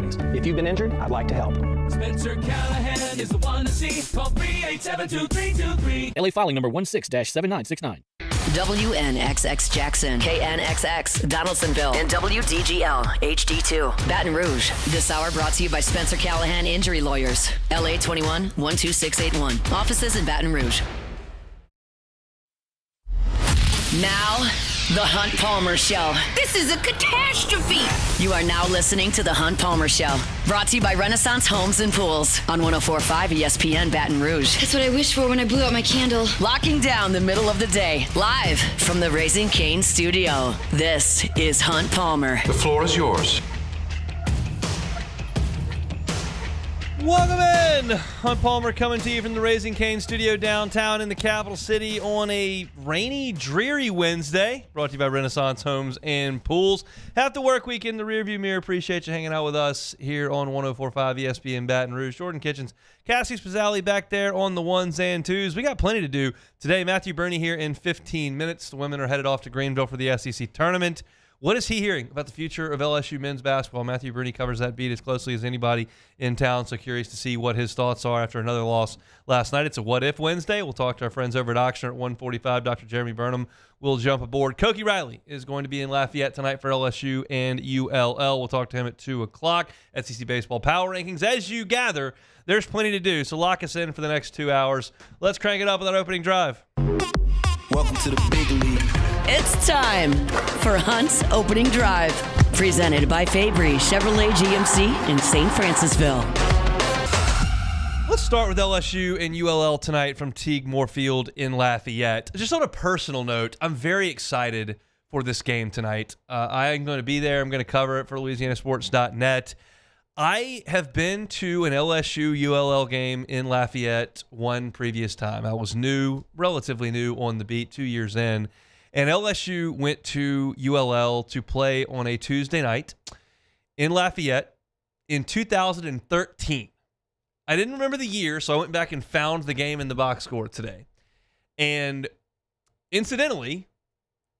happens. If you've been injured, I'd like to help. Spencer Callahan is the one to see. Call 387-2323. LA filing number 16-7969. WNXX Jackson, KNXX Donaldsonville, and WDGL HD2 Baton Rouge. This hour brought to you by Spencer Callahan Injury Lawyers. LA 21 12681. Offices in Baton Rouge. Now, The Hunt Palmer Show. This is a catastrophe. You are now listening to The Hunt Palmer Show. Brought to you by Renaissance Homes and Pools on 104.5 ESPN Baton Rouge. That's what I wished for when I blew out my candle. Locking down the middle of the day. Live from the Raising Cane studio. This is Hunt Palmer. The floor is yours. Welcome in! Hunt Palmer coming to you from the Raising Cane studio downtown in the capital city on a rainy, dreary Wednesday. Brought to you by Renaissance Homes and Pools. Have to work week in the rearview mirror. Appreciate you hanging out with us here on 104.5 ESPN Baton Rouge. Jordan Kitchens, Cassie Spazzali back there on the ones and twos. We got plenty to do today. Matthew Burney here in 15 minutes. The women are headed off to Greenville for the SEC tournament. What is he hearing about the future of LSU men's basketball? Matthew Burney covers that beat as closely as anybody in town, so curious to see what his thoughts are after another loss last night. It's a What If Wednesday. We'll talk to our friends over at Oxnard at 1:45. Dr. Jeremy Burnham will jump aboard. Koki Riley is going to be in Lafayette tonight for LSU and ULL. We'll talk to him at 2 o'clock. SEC Baseball Power Rankings. As you gather, there's plenty to do, so lock us in for the next 2 hours. Let's crank it up with our opening drive. Welcome to the big league. It's time for Hunt's Opening Drive. Presented by Fabry Chevrolet GMC in St. Francisville. Let's start with LSU and ULL tonight from Teague Moorfield in Lafayette. Just on a personal note, I'm very excited for this game tonight. I'm going to be there. I'm going to cover it for LouisianaSports.net. I have been to an LSU-ULL game in Lafayette one previous time. I was relatively new on the beat, 2 years in. And LSU went to ULL to play on a Tuesday night in Lafayette in 2013. I didn't remember the year, so I went back and found the game in the box score today. And incidentally,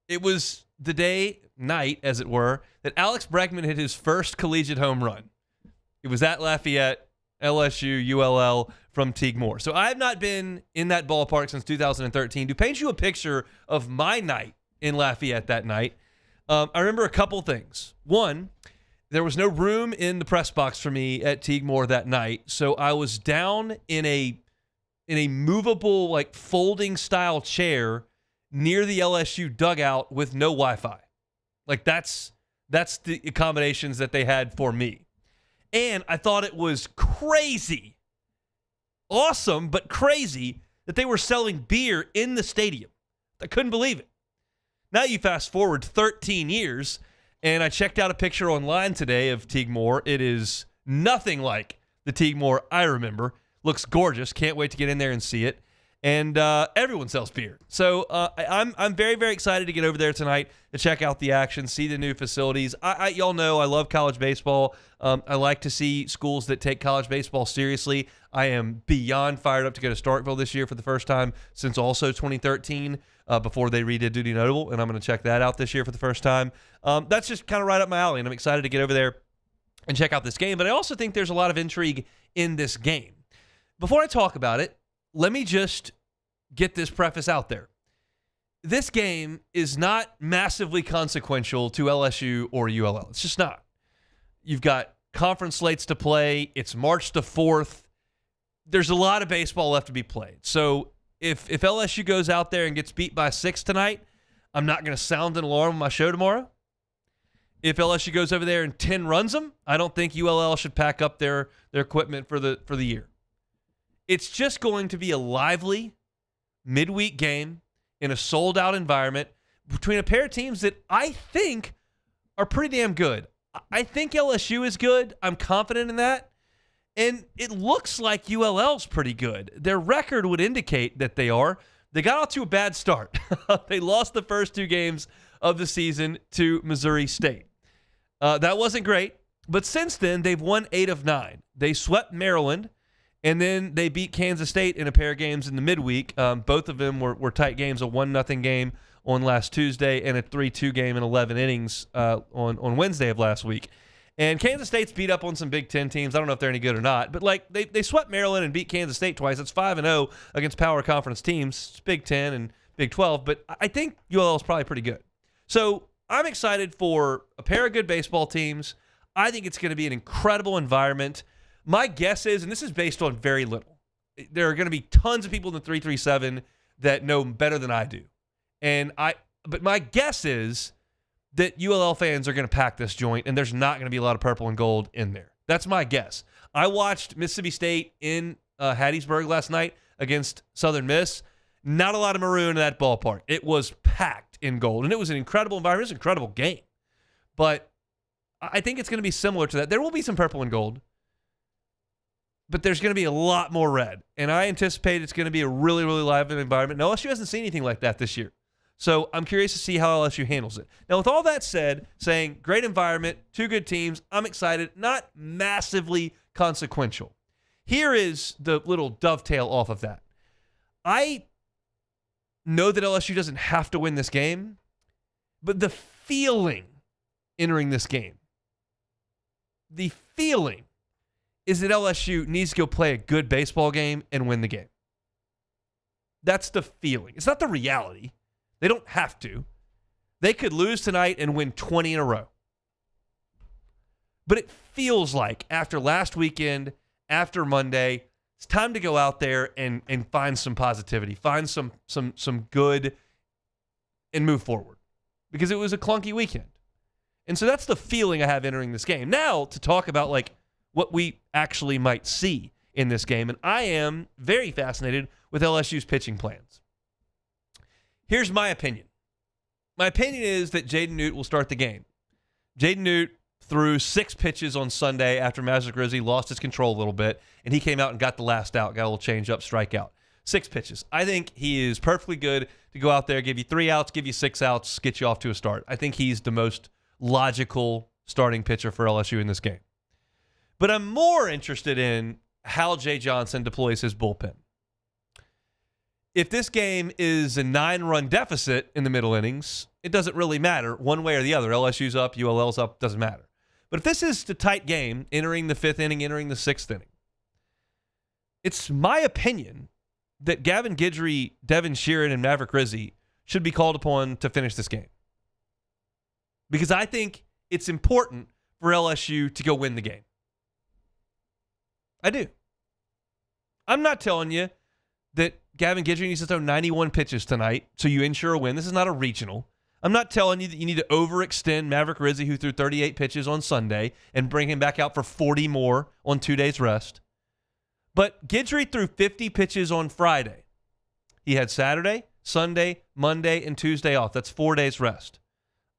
it was the night, as it were, that Alex Bregman hit his first collegiate home run. It was at Lafayette, LSU, ULL from Teague Moore. So I have not been in that ballpark since 2013. To paint you a picture of my night in Lafayette that night, I remember a couple things. One, there was no room in the press box for me at Teague Moore that night, so I was down in a movable, like folding style chair near the LSU dugout with no Wi-Fi. Like that's the accommodations that they had for me. And I thought it was crazy, awesome, but crazy that they were selling beer in the stadium. I couldn't believe it. Now you fast forward 13 years, and I checked out a picture online today of Teague Moore. It is nothing like the Teague Moore I remember. Looks gorgeous. Can't wait to get in there and see it. And everyone sells beer. So I'm very, very excited to get over there tonight to check out the action, see the new facilities. Y'all know I love college baseball. I like to see schools that take college baseball seriously. I am beyond fired up to go to Starkville this year for the first time since also 2013 before they redid Duty Notable, and I'm going to check that out this year for the first time. That's just kind of right up my alley, and I'm excited to get over there and check out this game. But I also think there's a lot of intrigue in this game. Before I talk about it, let me just get this preface out there. This game is not massively consequential to LSU or ULL. It's just not. You've got conference slates to play. It's March the 4th. There's a lot of baseball left to be played. So if LSU goes out there and gets beat by 6 tonight, I'm not going to sound an alarm on my show tomorrow. If LSU goes over there and 10 runs them, I don't think ULL should pack up their equipment for the year. It's just going to be a lively midweek game in a sold-out environment between a pair of teams that I think are pretty damn good. I think LSU is good. I'm confident in that. And it looks like ULL's pretty good. Their record would indicate that they are. They got off to a bad start. They lost the first 2 games of the season to Missouri State. That wasn't great. But since then, they've won 8 of 9. They swept Maryland. And then they beat Kansas State in a pair of games in the midweek. Both of them were tight games, a 1-0 game on last Tuesday and a 3-2 game in 11 innings on Wednesday of last week. And Kansas State's beat up on some Big Ten teams. I don't know if they're any good or not, but like they swept Maryland and beat Kansas State twice. That's 5-0 against power conference teams. It's Big Ten and Big 12, but I think ULL is probably pretty good. So I'm excited for a pair of good baseball teams. I think it's going to be an incredible environment. My guess is, and this is based on very little, there are going to be tons of people in the 337 that know better than I do. But my guess is that ULL fans are going to pack this joint, and there's not going to be a lot of purple and gold in there. That's my guess. I watched Mississippi State in Hattiesburg last night against Southern Miss. Not a lot of maroon in that ballpark. It was packed in gold, and it was an incredible environment. It was an incredible game. But I think it's going to be similar to that. There will be some purple and gold, but there's going to be a lot more red. And I anticipate it's going to be a really, really lively environment. And LSU hasn't seen anything like that this year. So I'm curious to see how LSU handles it. Now, with all that said, saying great environment, two good teams, I'm excited, not massively consequential. Here is the little dovetail off of that. I know that LSU doesn't have to win this game, but the feeling entering this game, the feeling is that LSU needs to go play a good baseball game and win the game. That's the feeling. It's not the reality. They don't have to. They could lose tonight and win 20 in a row. But it feels like after last weekend, after Monday, it's time to go out there and find some positivity, find some good, and move forward. Because it was a clunky weekend. And so that's the feeling I have entering this game. Now to talk about like what we actually might see in this game. And I am very fascinated with LSU's pitching plans. Here's my opinion. My opinion is that Jaden Newt will start the game. Jaden Newt threw 6 pitches on Sunday after Magic Rizzi lost his control a little bit, and he came out and got the last out, got a little change-up, strikeout. 6 pitches. I think he is perfectly good to go out there, give you 3 outs, give you 6 outs, get you off to a start. I think he's the most logical starting pitcher for LSU in this game. But I'm more interested in how Jay Johnson deploys his bullpen. If this game is a 9-run deficit in the middle innings, it doesn't really matter one way or the other. LSU's up, ULL's up, doesn't matter. But if this is a tight game, entering the 5th inning, entering the 6th inning, it's my opinion that Gavin Guidry, Devin Sheeran, and Maverick Rizzi should be called upon to finish this game. Because I think it's important for LSU to go win the game. I do. I'm not telling you that Gavin Guidry needs to throw 91 pitches tonight so you ensure a win. This is not a regional. I'm not telling you that you need to overextend Maverick Rizzi, who threw 38 pitches on Sunday, and bring him back out for 40 more on 2 days rest. But Guidry threw 50 pitches on Friday. He had Saturday, Sunday, Monday, and Tuesday off. That's 4 days rest.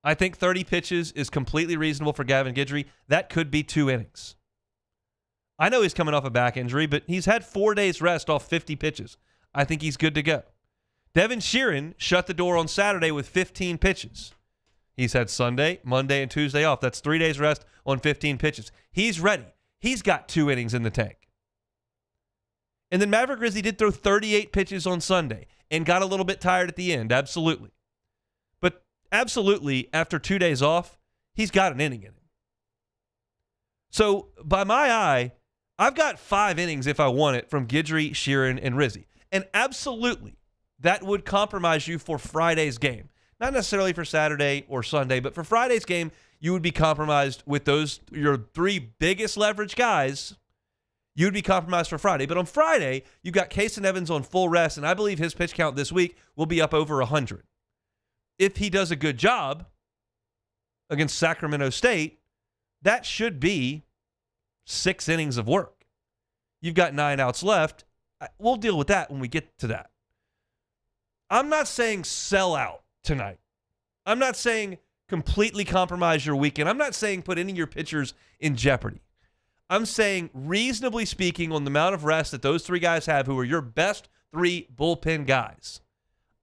I think 30 pitches is completely reasonable for Gavin Guidry. That could be 2 innings. I know he's coming off a back injury, but he's had 4 days rest off 50 pitches. I think he's good to go. Devin Sheeran shut the door on Saturday with 15 pitches. He's had Sunday, Monday, and Tuesday off. That's 3 days rest on 15 pitches. He's ready. He's got 2 innings in the tank. And then Maverick Rizzi did throw 38 pitches on Sunday and got a little bit tired at the end, absolutely. But absolutely, after 2 days off, he's got an inning in him. So, by my eye, I've got 5 innings if I want it from Guidry, Sheeran, and Rizzi. And absolutely, that would compromise you for Friday's game. Not necessarily for Saturday or Sunday, but for Friday's game, you would be compromised with those, your 3 biggest leverage guys. You would be compromised for Friday. But on Friday, you've got Kason Evans on full rest, and I believe his pitch count this week will be up over 100. If he does a good job against Sacramento State, that should be 6 innings of work. You've got 9 outs left. We'll deal with that when we get to that. I'm not saying sell out tonight. I'm not saying completely compromise your weekend. I'm not saying put any of your pitchers in jeopardy. I'm saying, reasonably speaking, on the amount of rest that those 3 guys have, who are your best 3 bullpen guys,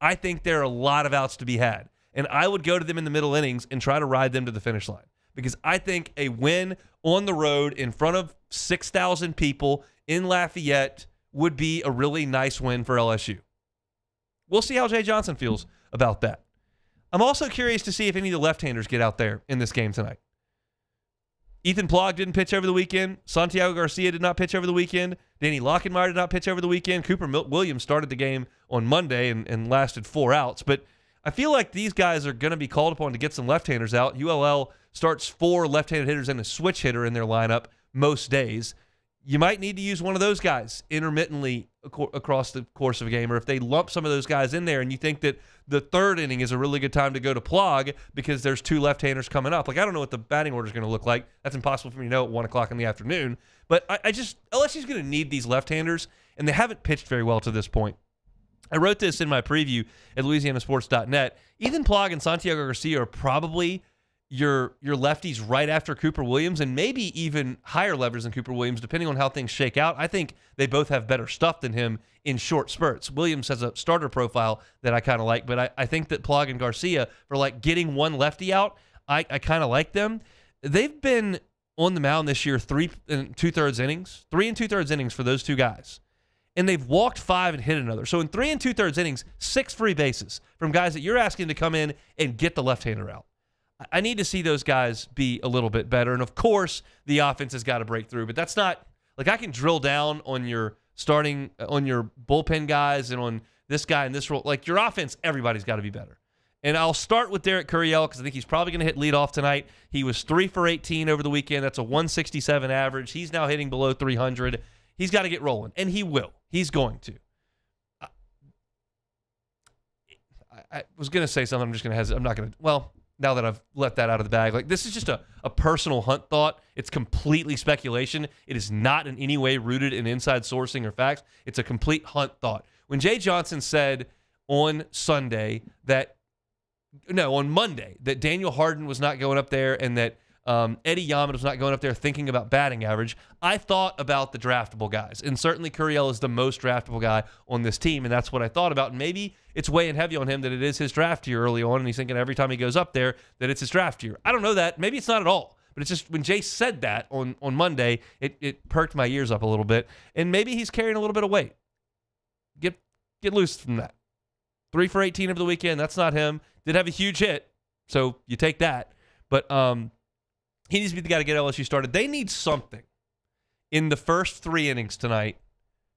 I think there are a lot of outs to be had. And I would go to them in the middle innings and try to ride them to the finish line. Because I think a win on the road in front of 6,000 people in Lafayette would be a really nice win for LSU. We'll see how Jay Johnson feels about that. I'm also curious to see if any of the left-handers get out there in this game tonight. Ethan Plog didn't pitch over the weekend. Santiago Garcia did not pitch over the weekend. Danny Lockenmeyer did not pitch over the weekend. Cooper Williams started the game on Monday and lasted 4 outs. But I feel like these guys are going to be called upon to get some left-handers out. ULL starts 4 left-handed hitters and a switch hitter in their lineup most days. You might need to use one of those guys intermittently across the course of a game, or if they lump some of those guys in there and you think that the 3rd inning is a really good time to go to Plog because there's 2 left-handers coming up. Like, I don't know what the batting order is going to look like. That's impossible for me to know at 1 o'clock in the afternoon. But LSU's going to need these left-handers, and they haven't pitched very well to this point. I wrote this in my preview at LouisianaSports.net. Ethan Plog and Santiago Garcia are probably your lefties right after Cooper Williams, and maybe even higher levers than Cooper Williams, depending on how things shake out. I think they both have better stuff than him in short spurts. Williams has a starter profile that I kind of like, but I think that Plog and Garcia, for like getting one lefty out, I kind of like them. They've been on the mound this year 3 2/3 innings, 3 2/3 innings for those 2 guys. And they've walked 5 and hit another. So in 3 2/3 innings, 6 free bases from guys that you're asking to come in and get the left-hander out. I need to see those guys be a little bit better. And, of course, the offense has got to break through. But that's not – like, I can drill down on your starting – on your bullpen guys and on this guy in this role. Like, your offense, everybody's got to be better. And I'll start with Derek Curiel because I think he's probably going to hit leadoff tonight. He was 3 for 18 over the weekend. That's a 167 average. He's now hitting below 300. He's got to get rolling, and he will. He's going to. I was going to say something. I'm just going to hesitate. I'm not going to – well – now that I've let that out of the bag. Like, this is just a personal Hunt thought. It's completely speculation. It is not in any way rooted in inside sourcing or facts. It's a complete Hunt thought. When Jay Johnson said on Monday, that Daniel Harden was not going up there and that Eddie Yaman was not going up there thinking about batting average, I thought about the draftable guys. And certainly Curiel is the most draftable guy on this team, and that's what I thought about. And maybe it's weighing heavy on him that it is his draft year early on, and he's thinking every time he goes up there that it's his draft year. I don't know that. Maybe it's not at all. But it's just when Jay said that on Monday, it perked my ears up a little bit. And maybe he's carrying a little bit of weight. Get loose from that. 3 for 18 over the weekend. That's not him. Did have a huge hit, so you take that. But he needs to be the guy to get LSU started. They need something in the first 3 innings tonight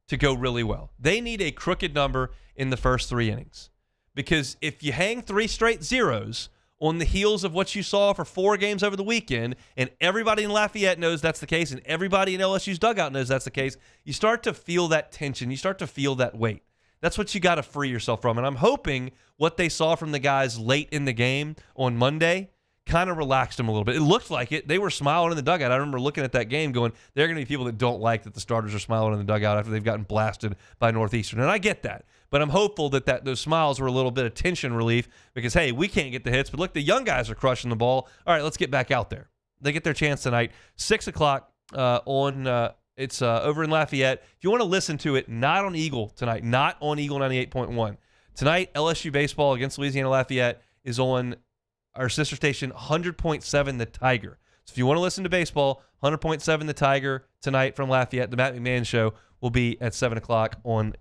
to go really well. They need a crooked number in the first 3 innings. Because if you hang 3 straight zeros on the heels of what you saw for 4 games over the weekend, and everybody in Lafayette knows that's the case, and everybody in LSU's dugout knows that's the case, you start to feel that tension. You start to feel that weight. That's what you got to free yourself from. And I'm hoping what they saw from the guys late in the game on Monday kind of relaxed them a little bit. It looked like it. They were smiling in the dugout. I remember looking at that game going, there are going to be people that don't like that the starters are smiling in the dugout after they've gotten blasted by Northeastern. And I get that. But I'm hopeful that those smiles were a little bit of tension relief because, hey, we can't get the hits, but look, the young guys are crushing the ball. All right, let's get back out there. They get their chance tonight. 6 o'clock it's over in Lafayette. If you want to listen to it, not on Eagle tonight, not on Eagle 98.1. Tonight, LSU baseball against Louisiana Lafayette is on our sister station, 100.7 The Tiger. So if you want to listen to baseball, 100.7 The Tiger tonight from Lafayette. The Matt McMahon Show will be at 7 o'clock on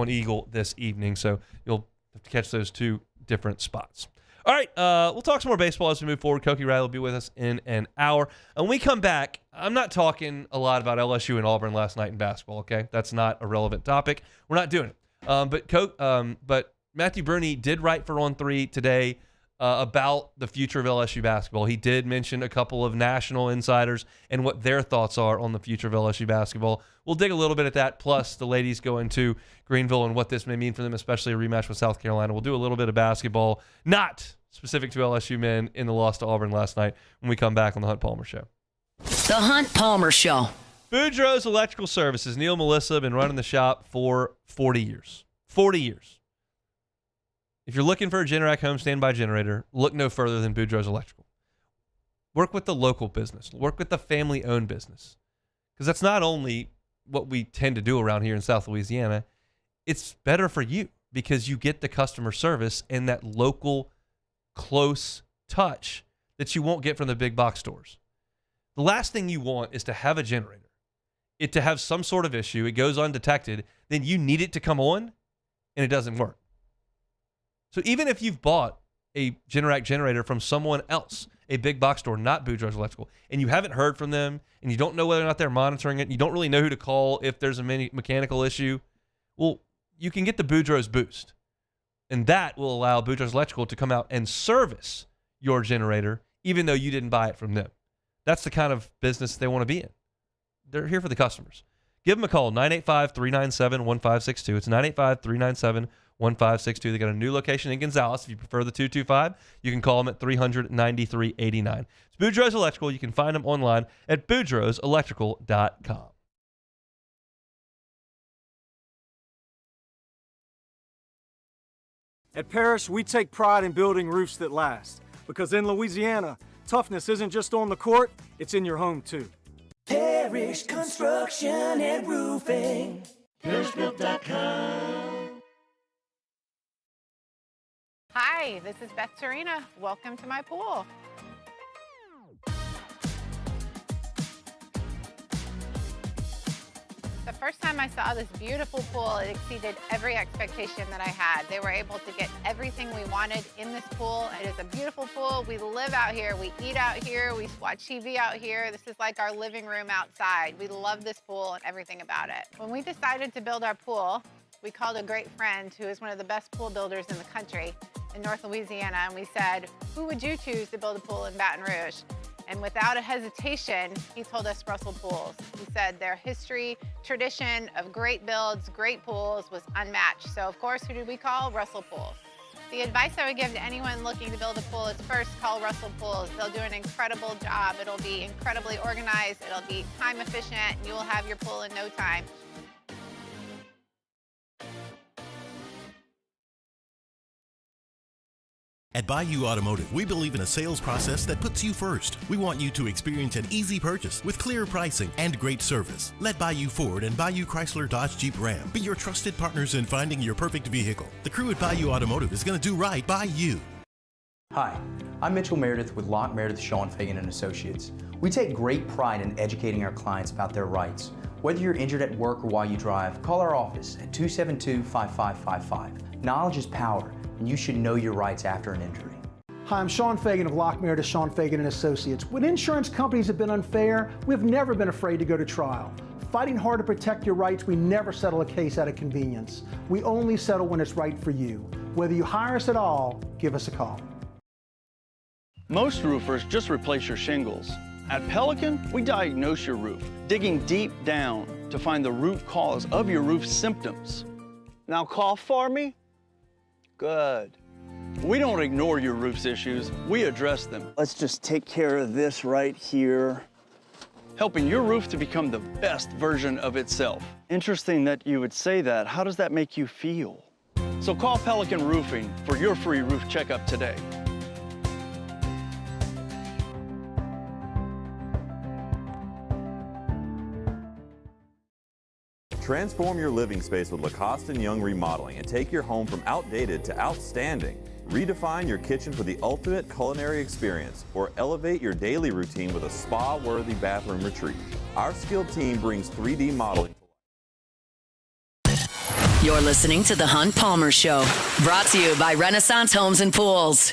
Eagle this evening. So you'll have to catch those 2 different spots. All right, we'll talk some more baseball as we move forward. Koki Riley will be with us in an hour. And when we come back, I'm not talking a lot about LSU and Auburn last night in basketball, okay? That's not a relevant topic. We're not doing it. But Matthew Bruni did write for On3 today about the future of LSU basketball. He did mention a couple of national insiders and what their thoughts are on the future of LSU basketball. We'll dig a little bit at that, plus the ladies going to Greenville and what this may mean for them, especially a rematch with South Carolina. We'll do a little bit of basketball, not specific to LSU men, in the loss to Auburn last night when we come back on the Hunt Palmer Show. The Hunt Palmer Show. Boudreaux's Electrical Services. Neil and Melissa have been running the shop for 40 years. 40 years. If you're looking for a Generac home standby generator, look no further than Boudreaux's Electrical. Work with the local business. Work with the family-owned business. Because that's not only what we tend to do around here in South Louisiana, it's better for you because you get the customer service and that local, close touch that you won't get from the big box stores. The last thing you want is to have a generator, it to have some sort of issue, it goes undetected, then you need it to come on, and it doesn't work. So even if you've bought a Generac generator from someone else a big box store, not Boudreaux's Electrical, and you haven't heard from them, and you don't know whether or not they're monitoring it, you don't really know who to call if there's a mechanical issue, well, you can get the Boudreaux's Boost. And that will allow Boudreaux's Electrical to come out and service your generator, even though you didn't buy it from them. That's the kind of business they want to be in. They're here for the customers. Give them a call, 985-397-1562. It's 985-397-1562. They got a new location in Gonzales. If you prefer the 225, you can call them at 300-9389. It's Boudreaux's Electrical. You can find them online at boudreauxelectrical.com. At Parrish, we take pride in building roofs that last. Because in Louisiana, toughness isn't just on the court, it's in your home too. Parrish Construction and Roofing. ParrishBuilt.com. Hi, this is Beth Tarina. Welcome to my pool. The first time I saw this beautiful pool, it exceeded every expectation that I had. They were able to get everything we wanted in this pool. It is a beautiful pool. We live out here, we eat out here, we watch TV out here. This is like our living room outside. We love this pool and everything about it. When we decided to build our pool, we called a great friend who is one of the best pool builders in the country in North Louisiana, and we said, who would you choose to build a pool in Baton Rouge? And without a hesitation, he told us Russell Pools. He said their history, tradition of great builds, great pools was unmatched. So of course, who did we call? Russell Pools. The advice I would give to anyone looking to build a pool is first call Russell Pools. They'll do an incredible job. It'll be incredibly organized. It'll be time efficient, and you will have your pool in no time. At Bayou Automotive, we believe in a sales process that puts you first. We want you to experience an easy purchase with clear pricing and great service. Let Bayou Ford and Bayou Chrysler Dodge Jeep Ram be your trusted partners in finding your perfect vehicle. The crew at Bayou Automotive is going to do right by you. Hi, I'm Mitchell Meredith with Locke Meredith Sean Fagan & Associates. We take great pride in educating our clients about their rights. Whether you're injured at work or while you drive, call our office at 272-5555. Knowledge is power, and you should know your rights after an injury. Hi, I'm Sean Fagan of Locke Meredith Sean Fagan & Associates. When insurance companies have been unfair, we've never been afraid to go to trial. Fighting hard to protect your rights, we never settle a case out of convenience. We only settle when it's right for you. Whether you hire us at all, give us a call. Most roofers just replace your shingles. At Pelican, we diagnose your roof, digging deep down to find the root cause of your roof symptoms. Now call for me? Good. We don't ignore your roof's issues, we address them. Let's just take care of this right here. Helping your roof to become the best version of itself. Interesting that you would say that. How does that make you feel? So call Pelican Roofing for your free roof checkup today. Transform your living space with Lacoste & Young Remodeling and take your home from outdated to outstanding. Redefine your kitchen for the ultimate culinary experience or elevate your daily routine with a spa-worthy bathroom retreat. Our skilled team brings 3D modeling. You're listening to The Hunt Palmer Show, brought to you by Renaissance Homes and Pools.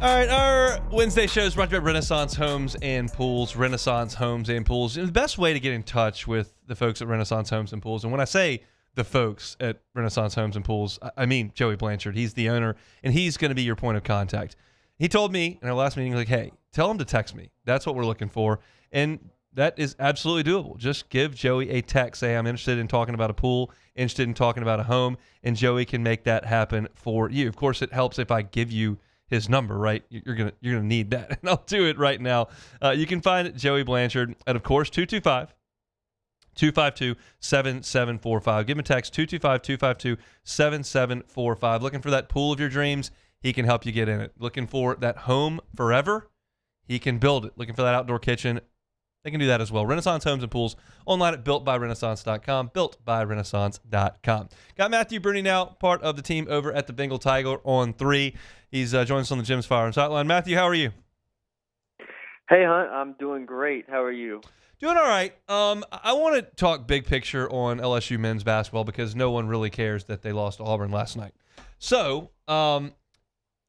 All right, our Wednesday show is brought to you by Renaissance Homes and Pools. Renaissance Homes and Pools. And the best way to get in touch with the folks at Renaissance Homes and Pools, and when I say the folks at Renaissance Homes and Pools, I mean Joey Blanchard. He's the owner, and he's going to be your point of contact. He told me in our last meeting, like, hey, tell him to text me. That's what we're looking for. And that is absolutely doable. Just give Joey a text. Say, I'm interested in talking about a pool, interested in talking about a home, and Joey can make that happen for you. Of course, it helps if I give you his number, right? You're gonna need that, and I'll do it right now. You can find Joey Blanchard at, of course, 252-7745. Give him a text, 225-252-7745. Looking for that pool of your dreams? He can help you get in it. Looking for that home forever? He can build it. Looking for that outdoor kitchen? They can do that as well. Renaissance Homes and Pools, online at builtbyrenaissance.com, builtbyrenaissance.com. Got Matthew Bruni now, part of the team over at the Bengal Tiger on 3. He's joined us on the Jim's Fire and Hotline. Matthew, how are you? Hey, Hunt. I'm doing great. How are you? Doing all right. I want to talk big picture on LSU men's basketball because no one really cares that they lost to Auburn last night. So,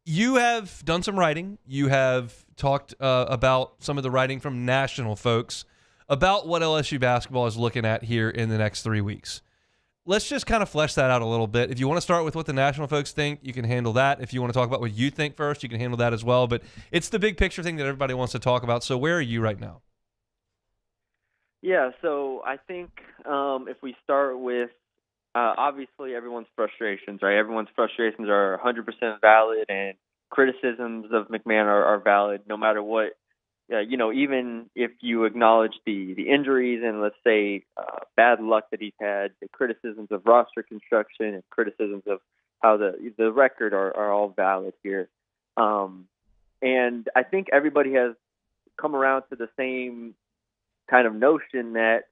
you have done some writing. You have talked about some of the writing from national folks about what LSU basketball is looking at here in the next 3 weeks. Let's just kind of flesh that out a little bit. If you want to start with what the national folks think, you can handle that. If you want to talk about what you think first, you can handle that as well. But it's the big picture thing that everybody wants to talk about. So where are you right now? Yeah, so I think if we start with obviously everyone's frustrations, right? Everyone's frustrations are 100% valid, and criticisms of McMahon are valid no matter what. Even if you acknowledge the injuries and let's say bad luck that he's had, the criticisms of roster construction and criticisms of how the record are all valid here. And I think everybody has come around to the same kind of notion that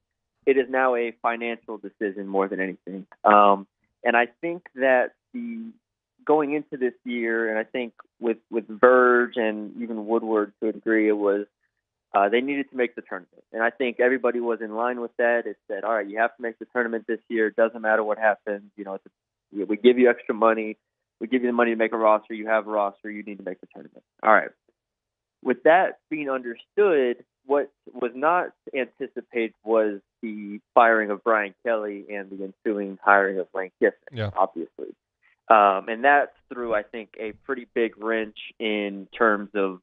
it is now a financial decision more than anything. And I think that going into this year, and I think with Verge and even Woodward to a degree, it was they needed to make the tournament. And I think everybody was in line with that. It said, all right, you have to make the tournament this year. It doesn't matter what happens. We give you extra money. We give you the money to make a roster. You have a roster. You need to make the tournament. All right. With that being understood, what was not anticipated was the firing of Brian Kelly and the ensuing hiring of Lane Kiffin, obviously. And that's through, I think, a pretty big wrench in terms of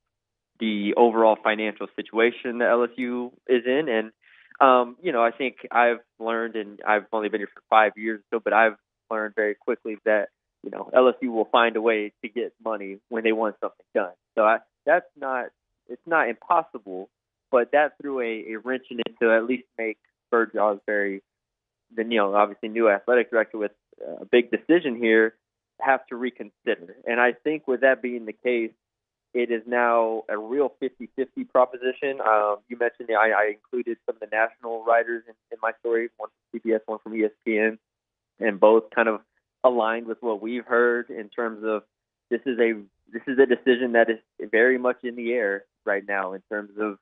the overall financial situation that LSU is in. And, I think I've learned, and I've only been here for 5 years, but I've learned very quickly that, LSU will find a way to get money when they want something done. So it's not impossible, but that threw a wrench in it to at least make Bird Osbury, obviously new athletic director with a big decision here, have to reconsider. And I think with that being the case, it is now a real 50-50 proposition. You mentioned I included some of the national writers in my story, one from CBS, one from ESPN, and both kind of aligned with what we've heard in terms of this is a decision that is very much in the air right now in terms of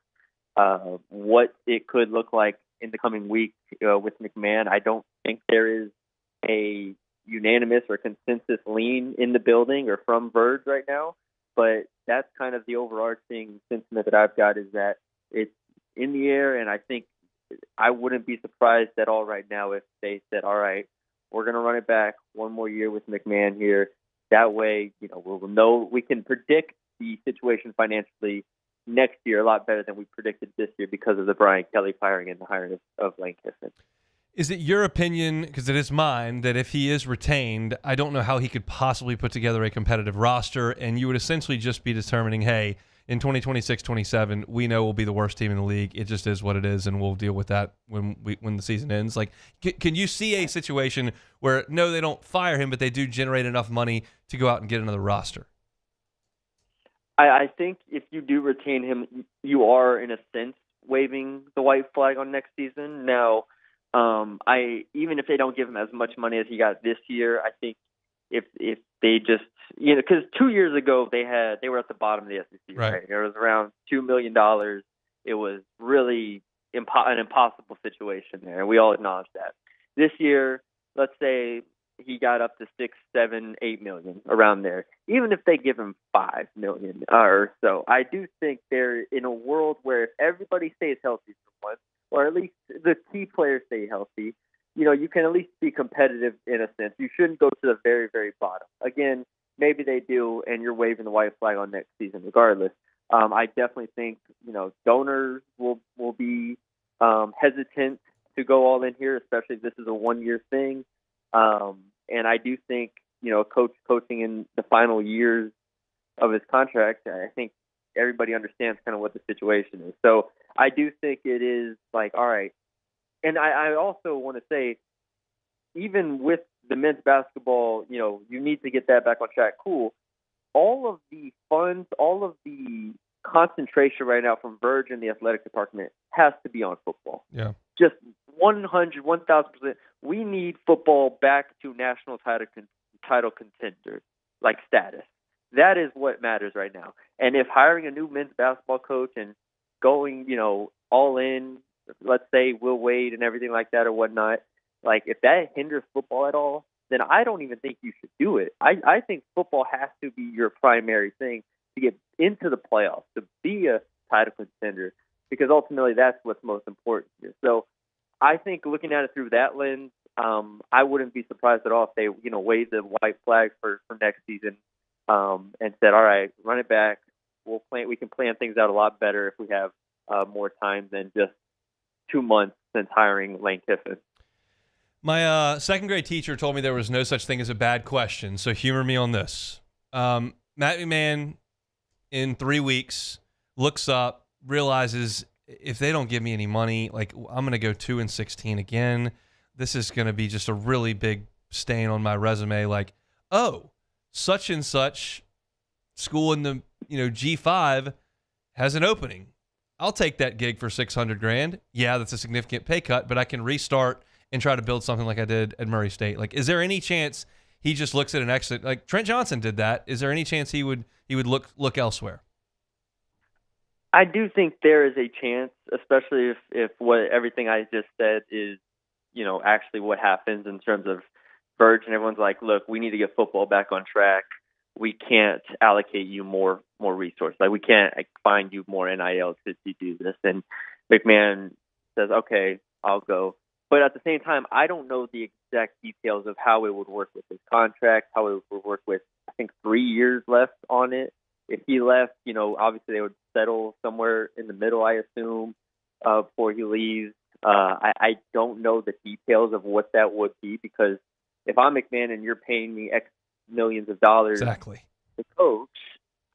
what it could look like in the coming week with McMahon. I don't think there is a unanimous or consensus lean in the building or from Verge right now, but that's kind of the overarching sentiment that I've got, is that it's in the air, and I think I wouldn't be surprised at all right now if they said, all right, we're going to run it back one more year with McMahon here. That way, we'll know, we can predict the situation financially next year a lot better than we predicted this year because of the Brian Kelly firing and the hiring of Lane Kiffin. Is it your opinion, because it is mine, that if he is retained, I don't know how he could possibly put together a competitive roster, and you would essentially just be determining, hey, in 2026-27, we know we'll be the worst team in the league. It just is what it is, and we'll deal with that when the season ends. Like, can you see a situation where, no, they don't fire him, but they do generate enough money to go out and get another roster? I think if you do retain him, you are, in a sense, waving the white flag on next season. Now, even if they don't give him as much money as he got this year, I think if they just, because 2 years ago they were at the bottom of the SEC, right? It was around $2 million. It was really an impossible situation there, and we all acknowledge that. This year, let's say he got up to 6, 7, 8 million, around there. Even if they give him 5 million or so, I do think they're in a world where if everybody stays healthy for once, or at least the key players stay healthy, you can at least be competitive in a sense. You shouldn't go to the very, very bottom. Again, maybe they do, and you're waving the white flag on next season regardless. I definitely think, donors will be hesitant to go all in here, especially if this is a one-year thing. And I do think, coaching in the final years of his contract, I think everybody understands kind of what the situation is. So I do think it is like, all right. And I also want to say, even with the men's basketball, you need to get that back on track. Cool. All of the funds, all of the concentration right now from Verge and the athletic department has to be on football. Yeah. Just 100, 1,000%. We need football back to national title contender like status. That is what matters right now. And if hiring a new men's basketball coach and going, all in, let's say Will Wade and everything like that or whatnot, like if that hinders football at all, then I don't even think you should do it. I think football has to be your primary thing to get into the playoffs, to be a title contender, because ultimately that's what's most important here. So I think looking at it through that lens, I wouldn't be surprised at all if they, waved the white flag for next season and said, all right, run it back. We can plan things out a lot better if we have more time than just 2 months since hiring Lane Kiffin. My second grade teacher told me there was no such thing as a bad question, so humor me on this. Matt McMahon, in 3 weeks, looks up, realizes if they don't give me any money, like I'm going to go 2-16 again. This is going to be just a really big stain on my resume. Like, oh, such and such school in the G5 has an opening. I'll take that gig for $600,000. Yeah, that's a significant pay cut, but I can restart and try to build something like I did at Murray State. Like, is there any chance he just looks at an exit? Like Trent Johnson did that. Is there any chance he would look elsewhere? I do think there is a chance, especially if what everything I just said is, actually what happens in terms of Verge and everyone's like, look, we need to get football back on track. We can't allocate you more resources. Like we can't find you more NIL to do this. And McMahon says, okay, I'll go. But at the same time, I don't know the exact details of how it would work with his contract, how it would work with, I think, 3 years left on it. If he left, obviously they would settle somewhere in the middle, I assume, before he leaves. I don't know the details of what that would be, because if I'm McMahon and you're paying me X millions of dollars exactly to coach,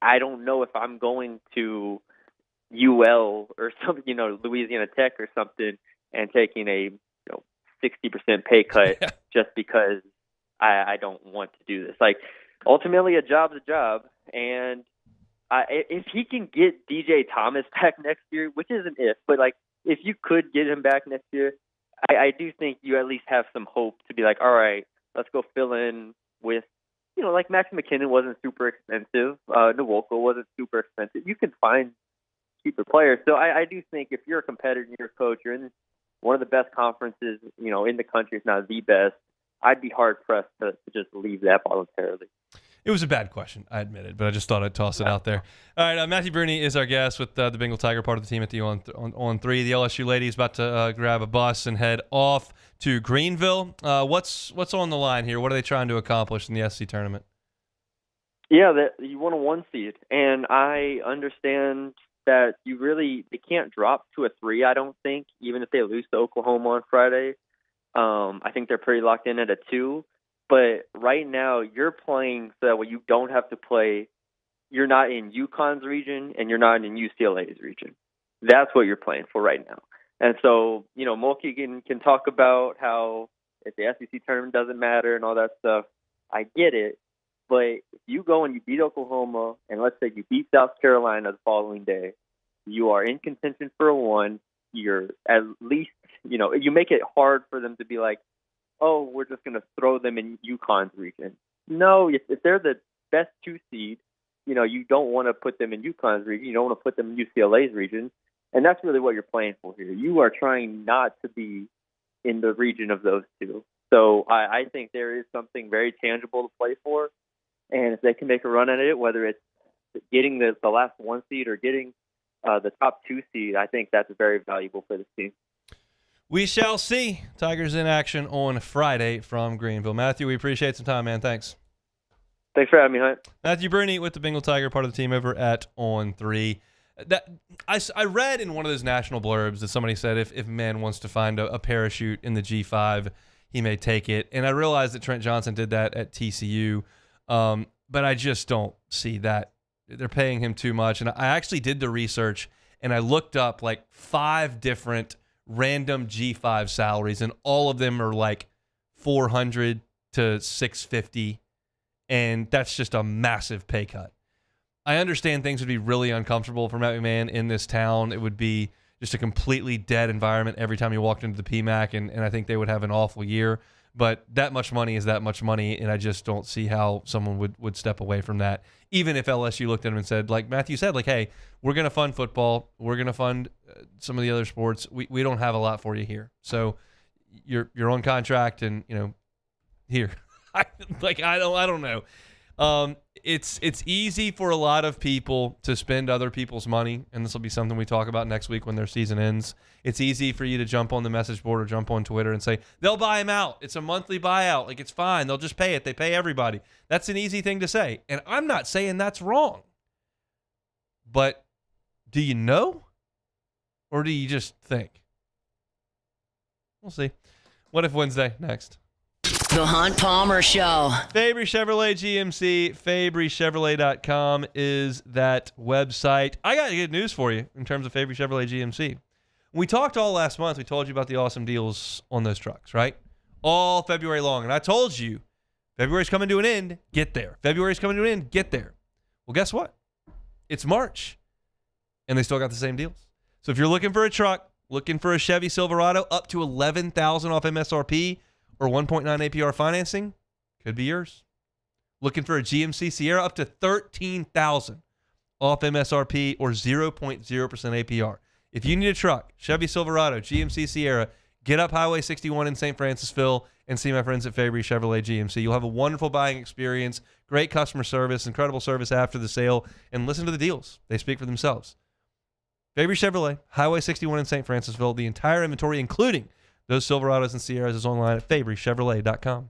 I don't know if I'm going to UL or something, Louisiana Tech or something, and taking a 60% pay cut just because I don't want to do this. Like, ultimately, a job's a job, and if he can get DJ Thomas back next year, which isn't but like if you could get him back next year, I do think you at least have some hope to be like, all right, let's go fill in with, like Max McKinnon wasn't super expensive, Nwoko wasn't super expensive. You can find cheaper players. So I do think if you're a competitor and you're a coach, you're in one of the best conferences, in the country, if not the best, I'd be hard-pressed to just leave that voluntarily. It was a bad question, I admit it, but I just thought I'd toss it out there. All right, Matthew Bruni is our guest with the Bengal Tiger, part of the team at the on 3. The LSU ladies about to grab a bus and head off to Greenville. What's on the line here? What are they trying to accomplish in the SC tournament? Yeah, you want a 1 seed, and I understand that they can't drop to a 3, I don't think, even if they lose to Oklahoma on Friday. I think they're pretty locked in at a 2. But right now, you're playing so that you don't have to play. You're not in UConn's region, and you're not in UCLA's region. That's what you're playing for right now. And so, Mulkey can talk about how if the SEC tournament doesn't matter and all that stuff. I get it. But if you go and you beat Oklahoma, and let's say you beat South Carolina the following day, you are in contention for a 1. You're at least, you make it hard for them to be like, oh, we're just going to throw them in UConn's region. No, if they're the best 2 seed, you don't want to put them in UConn's region. You don't want to put them in UCLA's region. And that's really what you're playing for here. You are trying not to be in the region of those 2. So I think there is something very tangible to play for. And if they can make a run at it, whether it's getting the last 1 seed or getting the top 2 seed, I think that's very valuable for this team. We shall see. Tigers in action on Friday from Greenville. Matthew, we appreciate some time, man. Thanks. Thanks for having me, Hunt. Matthew Bruni with the Bengal Tiger, part of the team over at On 3. I read in one of those national blurbs that somebody said if man wants to find a parachute in the G5, he may take it. And I realized that Trent Johnson did that at TCU, but I just don't see that. They're paying him too much. And I actually did the research, and I looked up like 5 different random G5 salaries, and all of them are like $400 to $650, and that's just a massive pay cut. I understand things would be really uncomfortable for Matt McMahon in this town. It would be just a completely dead environment every time you walked into the PMAC, and I think they would have an awful year. But that much money is that much money, and I just don't see how someone would step away from that. Even if LSU looked at him and said, like Matthew said, like, hey, we're going to fund football. We're going to fund some of the other sports. We don't have a lot for you here. So you're on contract, and, here. I don't know. It's easy for a lot of people to spend other people's money, and this will be something we talk about next week when their season ends. It's easy for you to jump on the message board or jump on Twitter and say, they'll buy him out. It's a monthly buyout. Like, it's fine. They'll just pay it. They pay everybody. That's an easy thing to say. And I'm not saying that's wrong. But do you know? Or do you just think? We'll see. What If Wednesday? Next. The Hunt Palmer Show. Fabry Chevrolet GMC, FabryChevrolet.com is that website. I got good news for you in terms of Fabry Chevrolet GMC. We talked all last month. We told you about the awesome deals on those trucks, right? All February long. And I told you, February's coming to an end. Get there. February's coming to an end. Get there. Well, guess what? It's March, and they still got the same deals. So if you're looking for a truck, looking for a Chevy Silverado up to $11,000 off MSRP, or 1.9 APR financing, could be yours. Looking for a GMC Sierra up to $13,000 off MSRP or 0.0% APR. If you need a truck, Chevy Silverado, GMC Sierra, get up Highway 61 in St. Francisville and see my friends at Fabry Chevrolet GMC. You'll have a wonderful buying experience, great customer service, incredible service after the sale, and listen to the deals. They speak for themselves. Fabry Chevrolet, Highway 61 in St. Francisville. The entire inventory, including those Silverados and Sierras, is online at FabryChevrolet.com.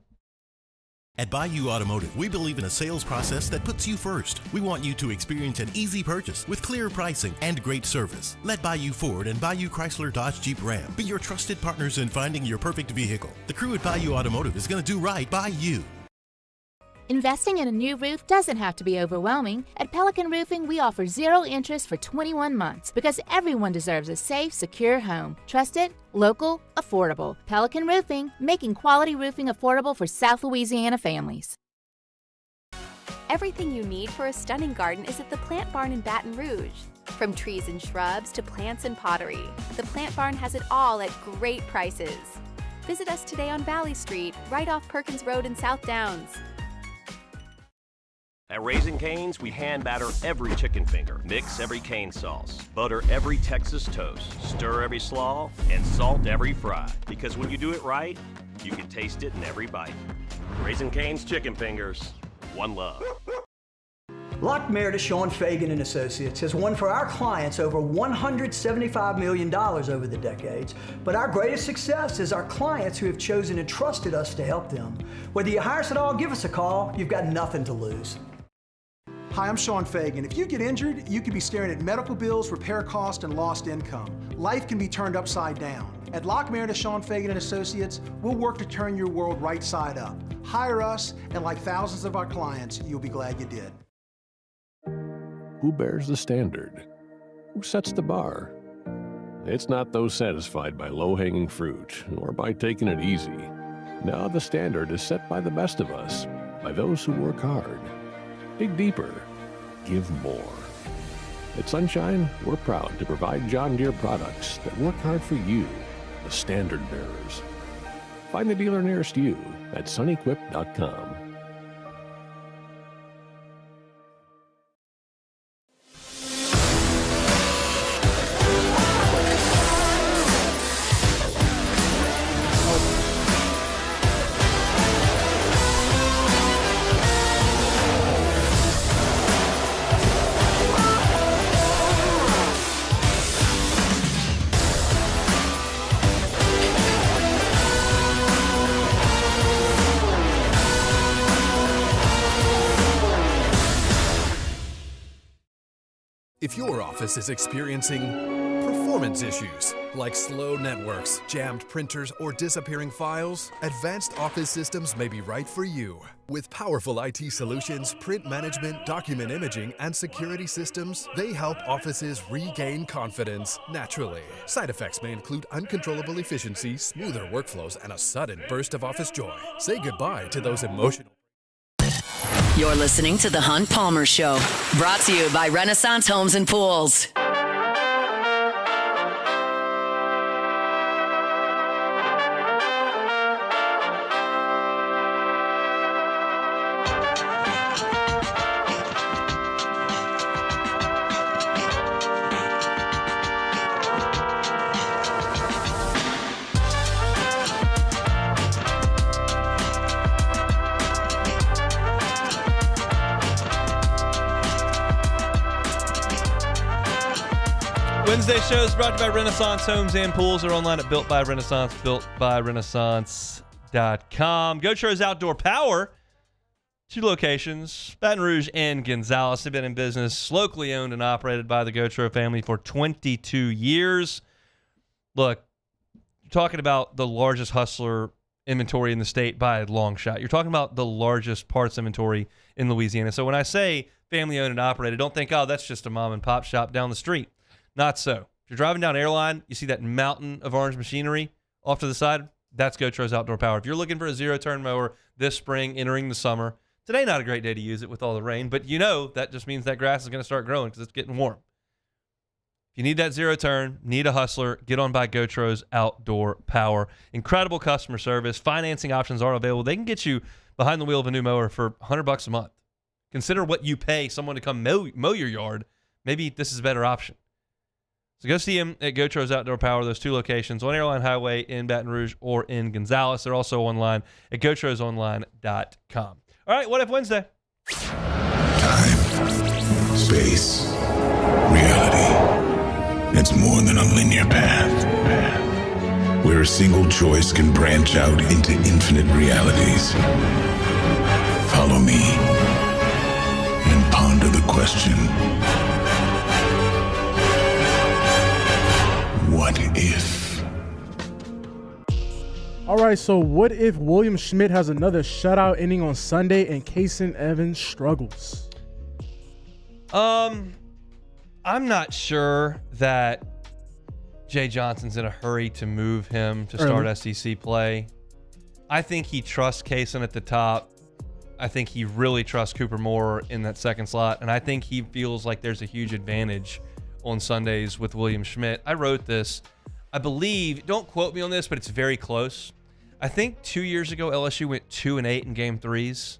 At Bayou Automotive, we believe in a sales process that puts you first. We want you to experience an easy purchase with clear pricing and great service. Let Bayou Ford and Bayou Chrysler Dodge Jeep Ram be your trusted partners in finding your perfect vehicle. The crew at Bayou Automotive is going to do right by you. Investing in a new roof doesn't have to be overwhelming. At Pelican Roofing, we offer 0 interest for 21 months because everyone deserves a safe, secure home. Trusted, local, affordable. Pelican Roofing, making quality roofing affordable for South Louisiana families. Everything you need for a stunning garden is at the Plant Barn in Baton Rouge. From trees and shrubs to plants and pottery, the Plant Barn has it all at great prices. Visit us today on Valley Street, right off Perkins Road in South Downs. At Raising Cane's, we hand batter every chicken finger, mix every cane sauce, butter every Texas toast, stir every slaw, and salt every fry. Because when you do it right, you can taste it in every bite. Raising Cane's chicken fingers, one love. Lock Meredith, Sean Fagan and Associates has won for our clients over $175 million over the decades, but our greatest success is our clients who have chosen and trusted us to help them. Whether you hire us at all, give us a call. You've got nothing to lose. Hi, I'm Sean Fagan. If you get injured, you could be staring at medical bills, repair costs, and lost income. Life can be turned upside down. At Lock Meredith, Sean Fagan and Associates, we'll work to turn your world right side up. Hire us, and like thousands of our clients, you'll be glad you did. Who bears the standard? Who sets the bar? It's not those satisfied by low-hanging fruit or by taking it easy. No, the standard is set by the best of us, by those who work hard. Dig deeper. Give more. At Sunshine, we're proud to provide John Deere products that work hard for you, the standard bearers. Find the dealer nearest you at sunequip.com. If your office is experiencing performance issues like slow networks, jammed printers, or disappearing files, Advanced Office Systems may be right for you. With powerful IT solutions, print management, document imaging, and security systems, they help offices regain confidence naturally. Side effects may include uncontrollable efficiency, smoother workflows, and a sudden burst of office joy. Say goodbye to those emotional. You're listening to The Hunt Palmer Show, brought to you by Renaissance Homes and Pools. Wednesday show is brought to you by Renaissance Homes and Pools. They're online at Built by Renaissance, builtbyrenaissance.com. Gotro's Outdoor Power, 2 locations, Baton Rouge and Gonzales. They've been in business, locally owned and operated by the Gotro family for 22 years. Look, you're talking about the largest hustler inventory in the state by a long shot. You're talking about the largest parts inventory in Louisiana. So when I say family owned and operated, don't think, oh, that's just a mom and pop shop down the street. Not so. If you're driving down Airline, you see that mountain of orange machinery off to the side, that's Gotro's Outdoor Power. If you're looking for a zero-turn mower this spring, entering the summer, today not a great day to use it with all the rain, but you know that just means that grass is going to start growing because it's getting warm. If you need that zero-turn, need a hustler, get on by Gotro's Outdoor Power. Incredible customer service. Financing options are available. They can get you behind the wheel of a new mower for $100 a month. Consider what you pay someone to come mow your yard. Maybe this is a better option. So go see them at Gotro's Outdoor Power, those 2 locations, on Airline Highway in Baton Rouge or in Gonzales. They're also online at gotrosonline.com. All right, What If Wednesday? Time, space, reality. It's more than a linear path. Where a single choice can branch out into infinite realities. Follow me and ponder the question. What if? All right, so what if William Schmidt has another shutout inning on Sunday and Kason Evans struggles? I'm not sure that Jay Johnson's in a hurry to move him to start SEC play. I think he trusts Kason at the top. I think he really trusts Cooper Moore in that second slot, and I think he feels like there's a huge advantage on Sundays with William Schmidt. I wrote this. I believe, don't quote me on this, but it's very close. I think 2 years ago, LSU went 2-8 in game 3s.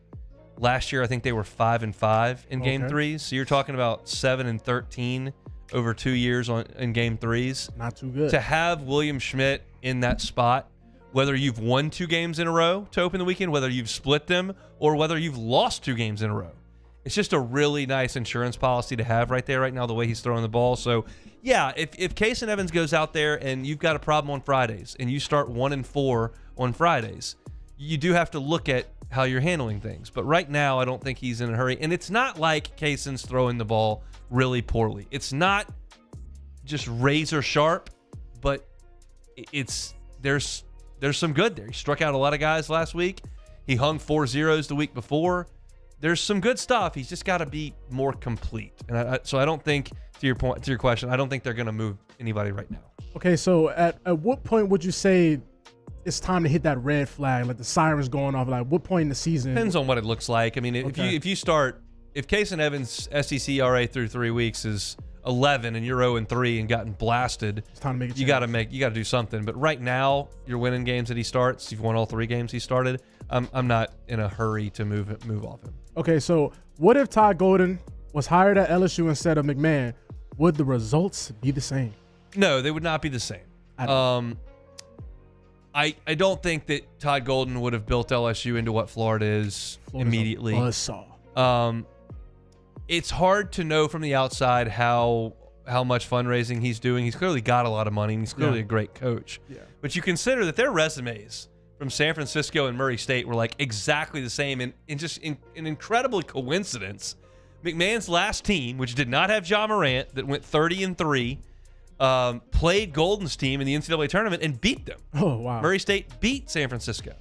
Last year, I think they were 5-5 in game 3s. So you're talking about 7-13 over 2 years in game 3s. Not too good. To have William Schmidt in that spot, whether you've won 2 games in a row to open the weekend, whether you've split them, or whether you've lost 2 games in a row. It's just a really nice insurance policy to have right there right now, the way he's throwing the ball. So, yeah, if Kason Evans goes out there and you've got a problem on Fridays and you start 1-4 on Fridays, you do have to look at how you're handling things. But right now, I don't think he's in a hurry. And it's not like Kason's throwing the ball really poorly. It's not just razor sharp, but there's some good there. He struck out a lot of guys last week. He hung 4 zeros the week before. There's some good stuff. He's just got to be more complete. And so I don't think, to your question, I don't think they're going to move anybody right now. Okay, so at what point would you say it's time to hit that red flag, like the sirens going off? Like what point in the season? Depends on what it looks like. I mean, if Kason Evans' SEC ERA through 3 weeks is 11 and you're 0-3 and gotten blasted, it's time to make a change. You got to do something. But right now, you're winning games that he starts. You've won all 3 games he started. I'm not in a hurry to move off him. Okay, so what if Todd Golden was hired at LSU instead of McMahon? Would the results be the same? No, they would not be the same. I don't think that Todd Golden would have built LSU into what Florida is immediately. It's hard to know from the outside how much fundraising he's doing. He's clearly got a lot of money, and he's clearly a great coach. Yeah. But you consider that their resumes from San Francisco and Murray State were like exactly the same, and just an incredible coincidence. McMahon's last team, which did not have Ja Morant, that went 30-3, played Golden's team in the NCAA tournament and beat them. Oh, wow. Murray State beat San Francisco.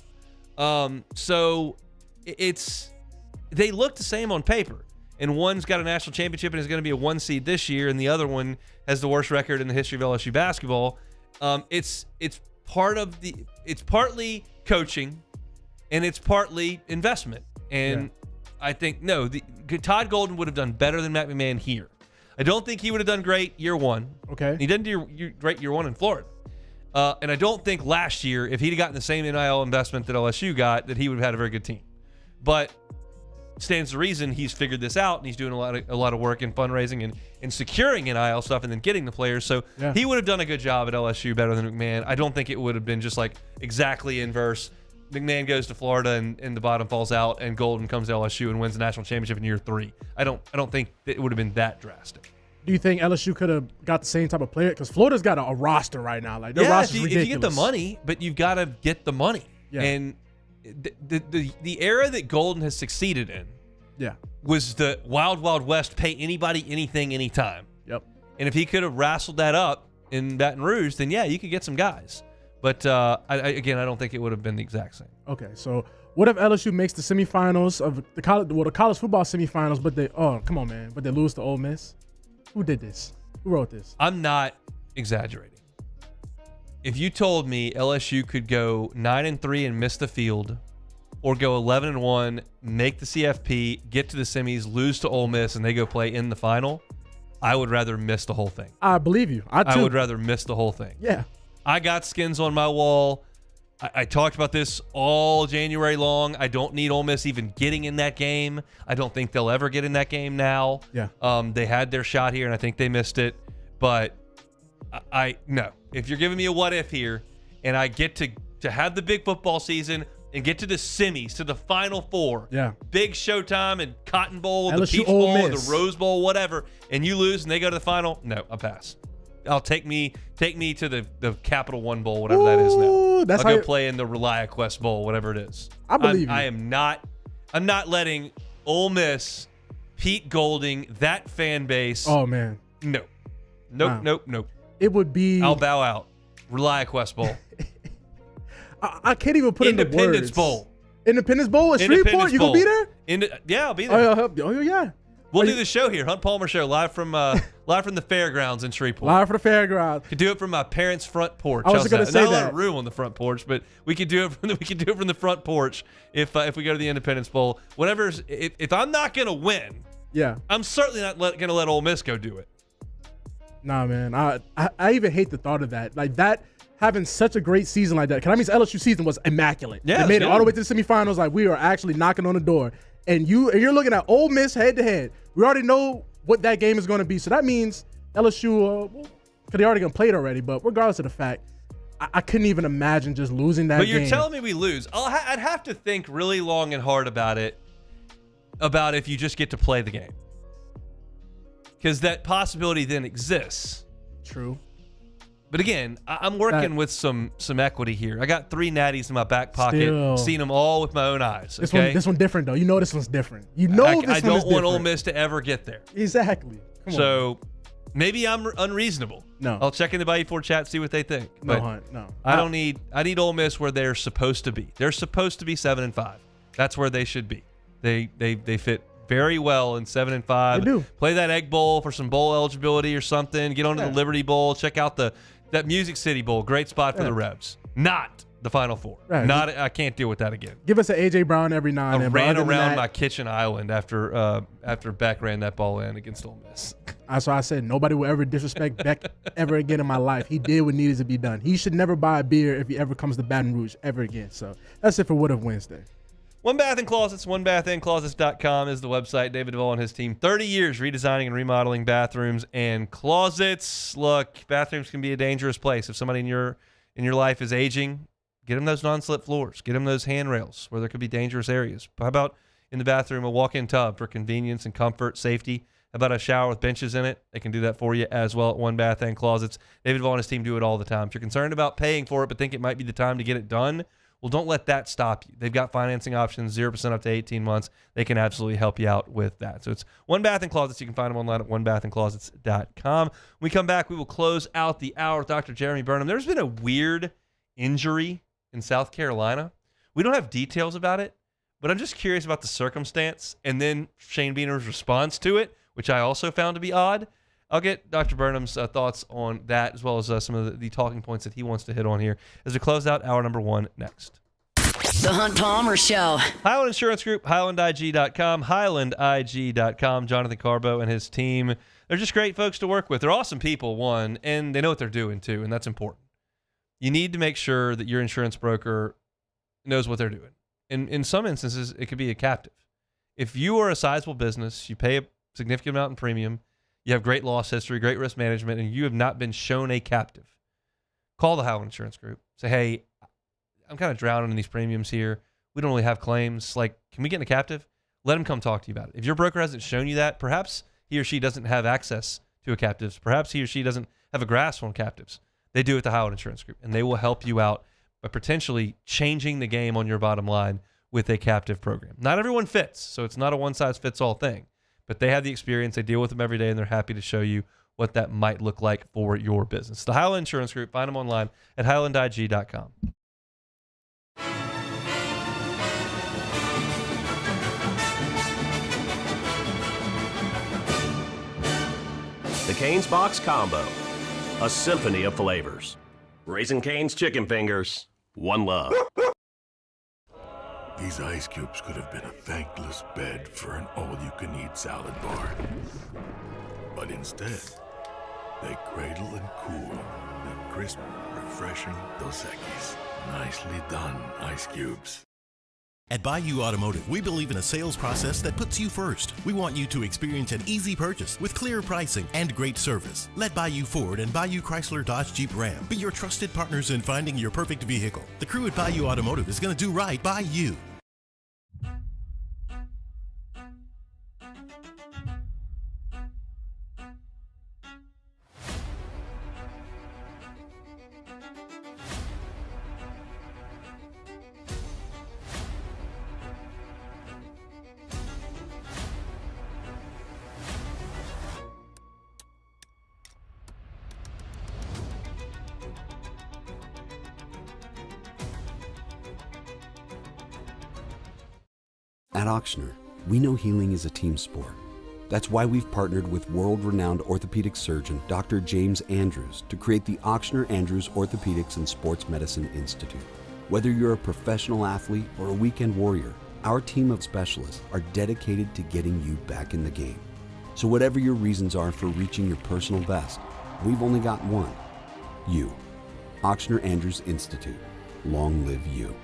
So they look the same on paper. And one's got a national championship and is going to be a 1 seed this year, and the other one has the worst record in the history of LSU basketball. It's partly coaching, and it's partly investment. And I think Todd Golden would have done better than Matt McMahon here. I don't think he would have done great year one. Okay, he didn't do great year one in Florida, and I don't think last year, if he'd have gotten the same NIL investment that LSU got, that he would have had a very good team. But stands to reason he's figured this out, and he's doing a lot of work in fundraising and securing NIL stuff and then getting the players. So he would have done a good job at LSU, better than McMahon. I don't think it would have been just like exactly inverse. McMahon goes to Florida and the bottom falls out, and Golden comes to LSU and wins the national championship in year 3. I don't think it would have been that drastic. Do you think LSU could have got the same type of player? Because Florida's got a roster right now. Like their roster's ridiculous. If you get the money, but you've got to get the money. Yeah. And the era that Golden has succeeded in was the wild, wild west, pay anybody, anything, anytime. Yep. And if he could have wrestled that up in Baton Rouge, then you could get some guys. But I don't think it would have been the exact same. Okay, so what if LSU makes the semifinals of the college football semifinals, but they lose to Ole Miss? Who did this? Who wrote this? I'm not exaggerating. If you told me LSU could go 9-3 and miss the field, or go 11-1, make the CFP, get to the semis, lose to Ole Miss, and they go play in the final, I would rather miss the whole thing. I believe you. I would rather miss the whole thing. Yeah. I got skins on my wall. I talked about this all January long. I don't need Ole Miss even getting in that game. I don't think they'll ever get in that game now. Yeah. They had their shot here, and I think they missed it. But no. If you're giving me a what if here, and I get to have the big football season and get to the semis, to the Final Four, big Showtime and Cotton Bowl, the Peach Bowl, the Rose Bowl, whatever, and you lose and they go to the final, no, I'll pass. I'll take me to the Capital One Bowl, whatever that is now. I'll go play in the ReliaQuest Bowl, whatever it is. I believe you. I'm not letting Ole Miss, Pete Golding, that fan base. Oh man. No. Nope. It would be. I'll bow out. ReliaQuest Bowl. I can't even put Independence in the words. Bowl. Independence Bowl at Shreveport? You gonna be there? Yeah, I'll be there. Oh yeah. We'll do the show here, Hunt Palmer Show, live from the fairgrounds in Shreveport. Live from the fairgrounds. Could do it from my parents' front porch. I was going to say Not that. a lot of room on the front porch, but we could do it from the front porch if we go to the Independence Bowl. If I'm not gonna win, I'm certainly not gonna let Ole Miss go do it. Nah, man. I even hate the thought of that. Like that. Having such a great season like that. Because that means LSU season was immaculate. Yeah, they made it all the way to the semifinals. Like we are actually knocking on the door. And you're looking at Ole Miss head to head. We already know what that game is going to be. So that means LSU, because they already going to play it already. But regardless of the fact, I couldn't even imagine just losing that game. But you're telling me we lose. I'd have to think really long and hard about it, about if you just get to play the game. Because that possibility then exists. True. But again, I'm working with some equity here. I got 3 natties in my back pocket, seen them all with my own eyes. Okay? This one different though. You know this one's different. You know this one is different. I don't want Ole Miss to ever get there. Exactly. So maybe I'm unreasonable. No. I'll check in the Bayou 4 chat, see what they think. No, but Hunt. No. I need Ole Miss where they're supposed to be. They're supposed to be 7-5. That's where they should be. They fit very well in 7-5. They do. Play that Egg Bowl for some bowl eligibility or something. Get onto the Liberty Bowl. Check out that Music City Bowl. Great spot for the Rebs. Not the Final Four. Right. I can't deal with that again. Give us an A.J. Brown every now and then. I ran around my kitchen island after Beck ran that ball in against Ole Miss. That's why I said nobody will ever disrespect Beck ever again in my life. He did what needed to be done. He should never buy a beer if he ever comes to Baton Rouge ever again. So that's it for What If Wednesday. One Bath and Closets, onebathandclosets.com is the website. David Duvall and his team, 30 years redesigning and remodeling bathrooms and closets. Look, bathrooms can be a dangerous place. If somebody in your life is aging, get them those non-slip floors. Get them those handrails where there could be dangerous areas. How about in the bathroom, a walk-in tub for convenience and comfort, safety? How about a shower with benches in it? They can do that for you as well at One Bath and Closets. David Duvall and his team do it all the time. If you're concerned about paying for it but think it might be the time to get it done, Well, don't let that stop you. They've got financing options, 0% up to 18 months. They can absolutely help you out with that. So it's One Bath and Closets. You can find them online at onebathandclosets.com. When we come back, we will close out the hour with Dr. Jeremy Burnham. There's been a weird injury in South Carolina. We don't have details about it, but I'm just curious about the circumstance and then Shane Beaner's response to it, which I also found to be odd. I'll get Dr. Burnham's thoughts on that, as well as some of the talking points that he wants to hit on here as we close out hour number 1 next. The Hunt Palmer Show. Highland Insurance Group, HighlandIG.com, HighlandIG.com. Jonathan Carbo and his team, they're just great folks to work with. They're awesome people, one, and they know what they're doing, too, and that's important. You need to make sure that your insurance broker knows what they're doing. In some instances, it could be a captive. If you are a sizable business, you pay a significant amount in premium, you have great loss history, great risk management, and you have not been shown a captive, call the Highland Insurance Group. Say, hey, I'm kind of drowning in these premiums here. We don't really have claims. Like, can we get in a captive? Let them come talk to you about it. If your broker hasn't shown you that, perhaps he or she doesn't have access to a captive. Perhaps he or she doesn't have a grasp on captives. They do at the Highland Insurance Group, and they will help you out by potentially changing the game on your bottom line with a captive program. Not everyone fits, so it's not a one-size-fits-all thing. But they have the experience, they deal with them every day, and they're happy to show you what that might look like for your business. The Highland Insurance Group, find them online at HighlandIG.com. The Cane's Box Combo, a symphony of flavors. Raising Cane's Chicken Fingers, one love. These ice cubes could have been a thankless bed for an all-you-can-eat salad bar. But instead, they cradle and cool the crisp, refreshing Dos Equis. Nicely done, ice cubes. At Bayou Automotive, we believe in a sales process that puts you first. We want you to experience an easy purchase with clear pricing and great service. Let Bayou Ford and Bayou Chrysler Dodge Jeep Ram be your trusted partners in finding your perfect vehicle. The crew at Bayou Automotive is going to do right by you. At Auctioner, we know healing is a team sport. That's why we've partnered with world-renowned orthopedic surgeon Dr. James Andrews to create the Auctioner Andrews Orthopedics and Sports Medicine Institute. Whether you're a professional athlete or a weekend warrior, our team of specialists are dedicated to getting you back in the game. So whatever your reasons are for reaching your personal best, we've only got one: you. Auctioner Andrews Institute. Long live you.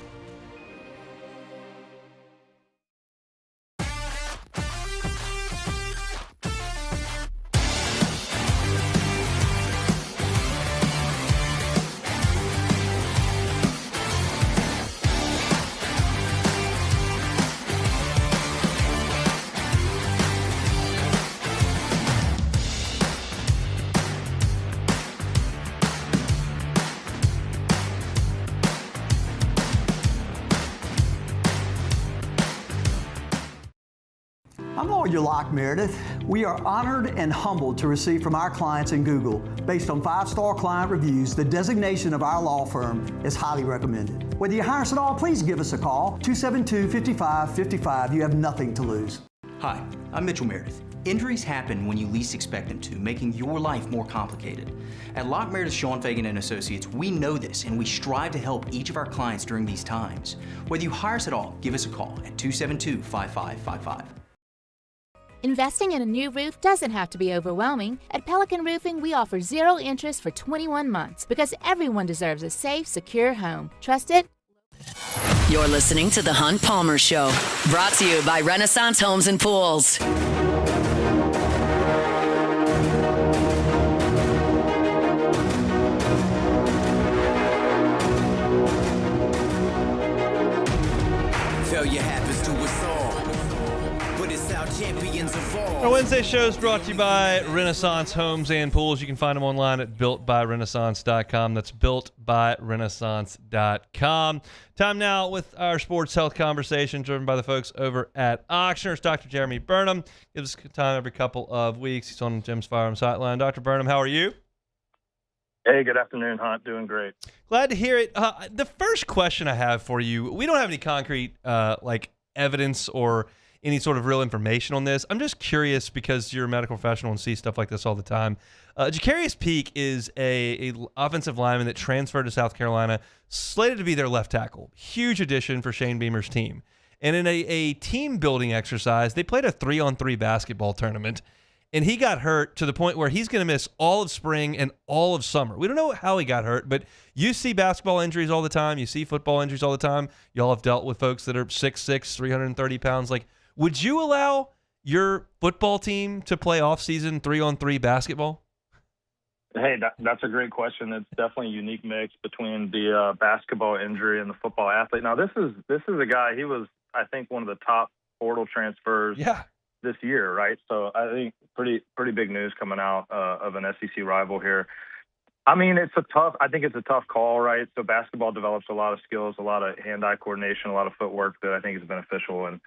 I'm Lawyer Locke Meredith. We are honored and humbled to receive from our clients in Google, based on 5-star client reviews, the designation of our law firm is highly recommended. Whether you hire us at all, please give us a call, 272-5555. You have nothing to lose. Hi, I'm Mitchell Meredith. Injuries happen when you least expect them to, making your life more complicated. At Locke Meredith, Sean Fagan and Associates, we know this, and we strive to help each of our clients during these times. Whether you hire us at all, give us a call at 272-5555. Investing in a new roof doesn't have to be overwhelming. At Pelican Roofing, we offer 0 interest for 21 months because everyone deserves a safe, secure home. Trust it? You're listening to The Hunt Palmer Show, brought to you by Renaissance Homes and Pools. Failure happens to us all, but it's our champions of all. Wednesday show is brought to you by Renaissance Homes and Pools. You can find them online at builtbyrenaissance.com. That's builtbyrenaissance.com. Time now with our sports health conversation driven by the folks over at Auctioneers. Dr. Jeremy Burnham gives us time every couple of weeks. He's on Jim's Firearms Hotline. Dr. Burnham, how are you? Hey, good afternoon, Hunt. Doing great. Glad to hear it. The first question I have for you, we don't have any concrete evidence or any sort of real information on this. I'm just curious because you're a medical professional and see stuff like this all the time. Jacarius Peak is a offensive lineman that transferred to South Carolina, slated to be their left tackle. Huge addition for Shane Beamer's team. And in a team building exercise, they played a 3-on-3 basketball tournament, and he got hurt to the point where he's going to miss all of spring and all of summer. We don't know how he got hurt, but you see basketball injuries all the time. You see football injuries all the time. Y'all have dealt with folks that are 6'6", 330 pounds. Would you allow your football team to play off-season 3-on-3 basketball? Hey, that's a great question. It's definitely a unique mix between the basketball injury and the football athlete. Now, this is a guy, he was, I think, one of the top portal transfers this year, right? So I think pretty big news coming out of an SEC rival here. I mean, I think it's a tough call, right? So basketball develops a lot of skills, a lot of hand-eye coordination, a lot of footwork that I think is beneficial and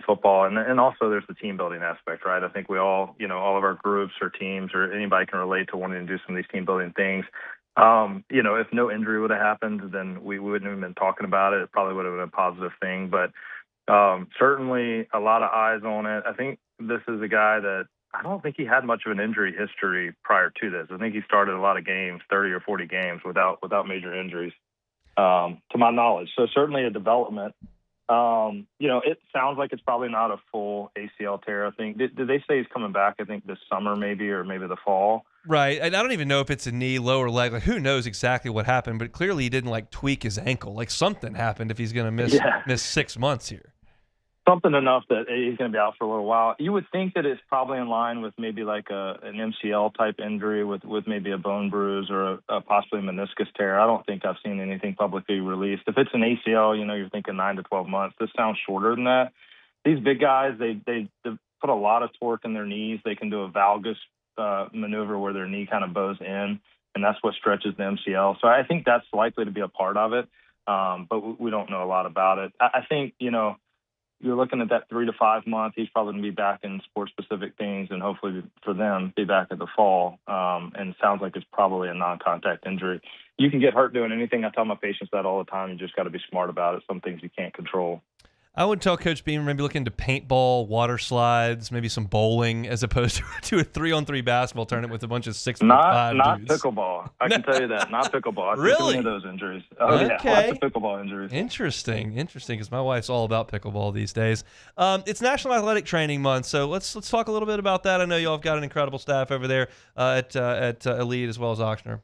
football. And also there's the team building aspect, right? I think we all, all of our groups or teams or anybody can relate to wanting to do some of these team building things. If no injury would have happened, then we wouldn't have been talking about it. It probably would have been a positive thing, but certainly a lot of eyes on it. I think this is a guy that I don't think he had much of an injury history prior to this. I think he started a lot of games, 30 or 40 games without major injuries, to my knowledge. So certainly a development. It sounds like it's probably not a full ACL tear. I think did they say he's coming back? I think this summer maybe, or maybe the fall. Right. And I don't even know if it's a knee, lower leg. Who knows exactly what happened? But clearly he didn't tweak his ankle. Something happened if he's going to miss 6 months here. Something enough that he's going to be out for a little while. You would think that it's probably in line with maybe an MCL type injury with maybe a bone bruise or a possibly meniscus tear. I don't think I've seen anything publicly released. If it's an ACL, you're thinking 9 to 12 months. This sounds shorter than that. These big guys, they put a lot of torque in their knees. They can do a valgus maneuver where their knee kind of bows in, and that's what stretches the MCL. So I think that's likely to be a part of it, but we don't know a lot about it. I think, you're looking at that 3 to 5 months. He's probably going to be back in sports-specific things, and hopefully for them, be back at the fall. And it sounds like it's probably a non-contact injury. You can get hurt doing anything. I tell my patients that all the time. You just got to be smart about it. Some things you can't control. I would tell Coach Beamer maybe look into paintball, water slides, maybe some bowling, as opposed to a 3-on-3 basketball tournament with a bunch of 6'5" dudes. Not pickleball. I can tell you that. Not pickleball. Really? Of those injuries. Oh, okay. Yeah, lots of pickleball injuries. Interesting, because my wife's all about pickleball these days. It's National Athletic Training Month, so let's talk a little bit about that. I know y'all have got an incredible staff over there at Elite as well as Auctioneer.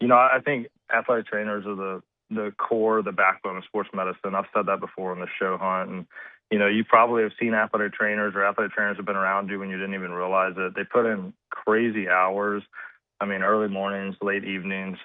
I think athletic trainers are the core, the backbone of sports medicine. I've said that before on the show, Hunt. And, you probably have seen athletic trainers, or athletic trainers have been around you when you didn't even realize it. They put in crazy hours. I mean, early mornings, late evenings.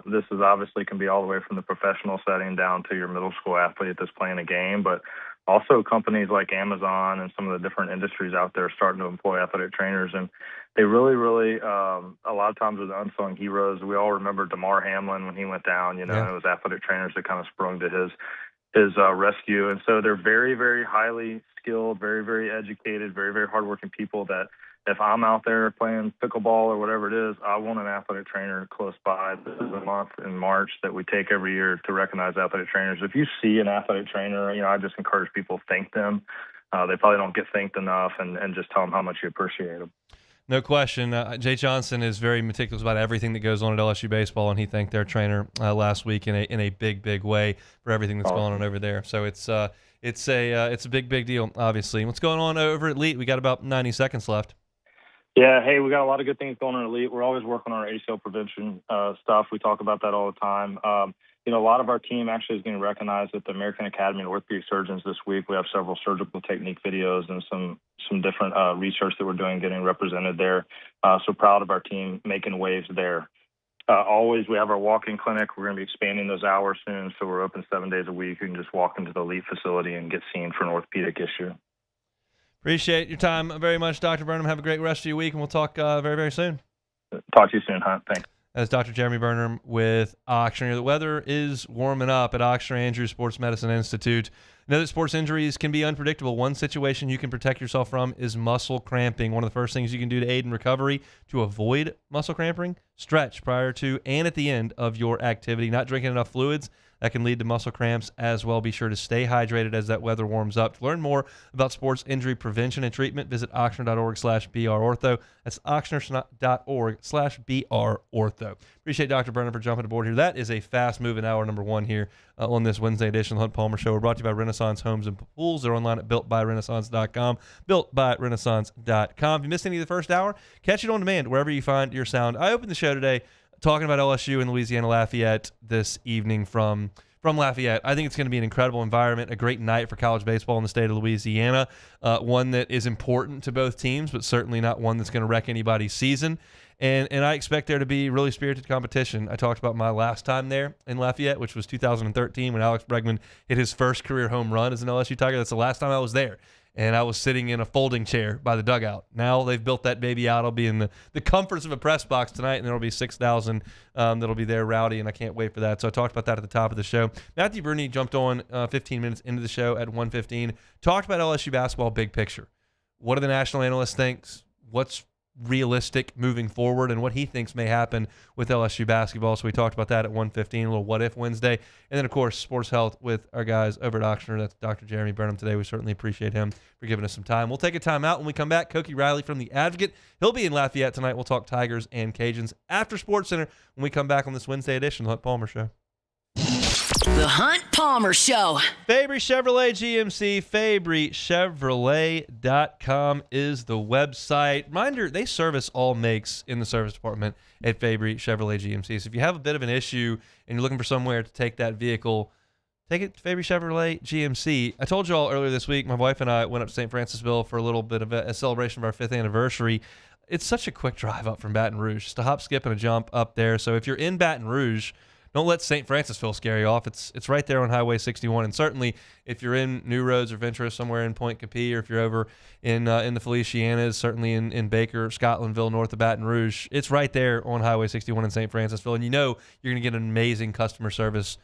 This is obviously can be all the way from the professional setting down to your middle school athlete that's playing a game, but also companies like Amazon and some of the different industries out there are starting to employ athletic trainers. And they really, a lot of times are the unsung heroes. We all remember DeMar Hamlin when he went down, It was athletic trainers that kind of sprung to his rescue. And so they're very, very highly skilled, very, very educated, very, very hardworking people that if I'm out there playing pickleball or whatever it is, I want an athletic trainer close by. This is a month in March that we take every year to recognize athletic trainers. If you see an athletic trainer, I just encourage people to thank them. They probably don't get thanked enough, and just tell them how much you appreciate them. No question. Jay Johnson is very meticulous about everything that goes on at LSU baseball, and he thanked their trainer last week in a big way for everything that's going on over there. So it's a big deal, obviously. What's going on over at Elite? We got about 90 seconds left. Yeah, hey, we got a lot of good things going on at Elite. We're always working on our ACL prevention stuff. We talk about that all the time. A lot of our team actually is getting recognized at the American Academy of Orthopedic Surgeons this week. We have several surgical technique videos and some different research that we're doing getting represented there. So proud of our team making waves there. Always, we have our walk-in clinic. We're going to be expanding those hours soon, so we're open 7 days a week. You can just walk into the Elite facility and get seen for an orthopedic issue. Appreciate your time very much, Dr. Burnham. Have a great rest of your week, and we'll talk very, very soon. Talk to you soon, Hunt. Thanks. That's Dr. Jeremy Burnham with Auctioner. The weather is warming up at Auctioner Andrews Sports Medicine Institute. Know that sports injuries can be unpredictable. One situation you can protect yourself from is muscle cramping. One of the first things you can do to aid in recovery to avoid muscle cramping, stretch prior to and at the end of your activity. Not drinking enough fluids, that can lead to muscle cramps as well. Be sure to stay hydrated as that weather warms up. To learn more about sports injury prevention and treatment, visit auctioner.org/brortho. That's auctioner.org/brortho. Appreciate Dr. Burnham for jumping aboard here. That is a fast-moving hour number one here on this Wednesday edition of the Hunt Palmer Show. We're brought to you by Renaissance Homes and Pools. They're online at builtbyrenaissance.com. Builtbyrenaissance.com. If you missed any of the first hour, catch it on demand wherever you find your sound. I opened the show today talking about LSU and Louisiana Lafayette this evening from Lafayette. I think it's going to be an incredible environment, a great night for college baseball in the state of Louisiana, one that is important to both teams, but certainly not one that's going to wreck anybody's season. And I expect there to be really spirited competition. I talked about my last time there in Lafayette, which was 2013 when Alex Bregman hit his first career home run as an LSU Tiger. That's the last time I was there. And I was sitting in a folding chair by the dugout. Now they've built that baby out. I'll be in the comforts of a press box tonight, and there will be 6,000 that'll be there rowdy, and I can't wait for that. So I talked about that at the top of the show. Matthew Bruni jumped on 15 minutes into the show at 1:15, talked about LSU basketball big picture. What do the national analysts think? What's realistic moving forward, and what he thinks may happen with LSU basketball. So we talked about that at 1:15, a little What If Wednesday. And then, of course, sports health with our guys over at Auctioner. That's Dr. Jeremy Burnham today. We certainly appreciate him for giving us some time. We'll take a time out when we come back. Koki Riley from The Advocate. He'll be in Lafayette tonight. We'll talk Tigers and Cajuns after Sports Center when we come back on this Wednesday edition of the Hunt Palmer Show. The Hunt Palmer Show. Fabry Chevrolet GMC, FabryChevrolet.com is the website. Reminder, they service all makes in the service department at Fabry Chevrolet GMC. So if you have a bit of an issue and you're looking for somewhere to take that vehicle, take it to Fabry Chevrolet GMC. I told you all earlier this week, my wife and I went up to St. Francisville for a little bit of a celebration of our 5th anniversary. It's such a quick drive up from Baton Rouge. Just a hop, skip, and a jump up there. So if you're in Baton Rouge, don't let St. Francisville scare you off. It's right there on Highway 61. And certainly if you're in New Roads or Ventura, somewhere in Point Capee, or if you're over in the Felicianas, certainly in Baker, Scotlandville, north of Baton Rouge, it's right there on Highway 61 in St. Francisville. And you know you're going to get an amazing customer service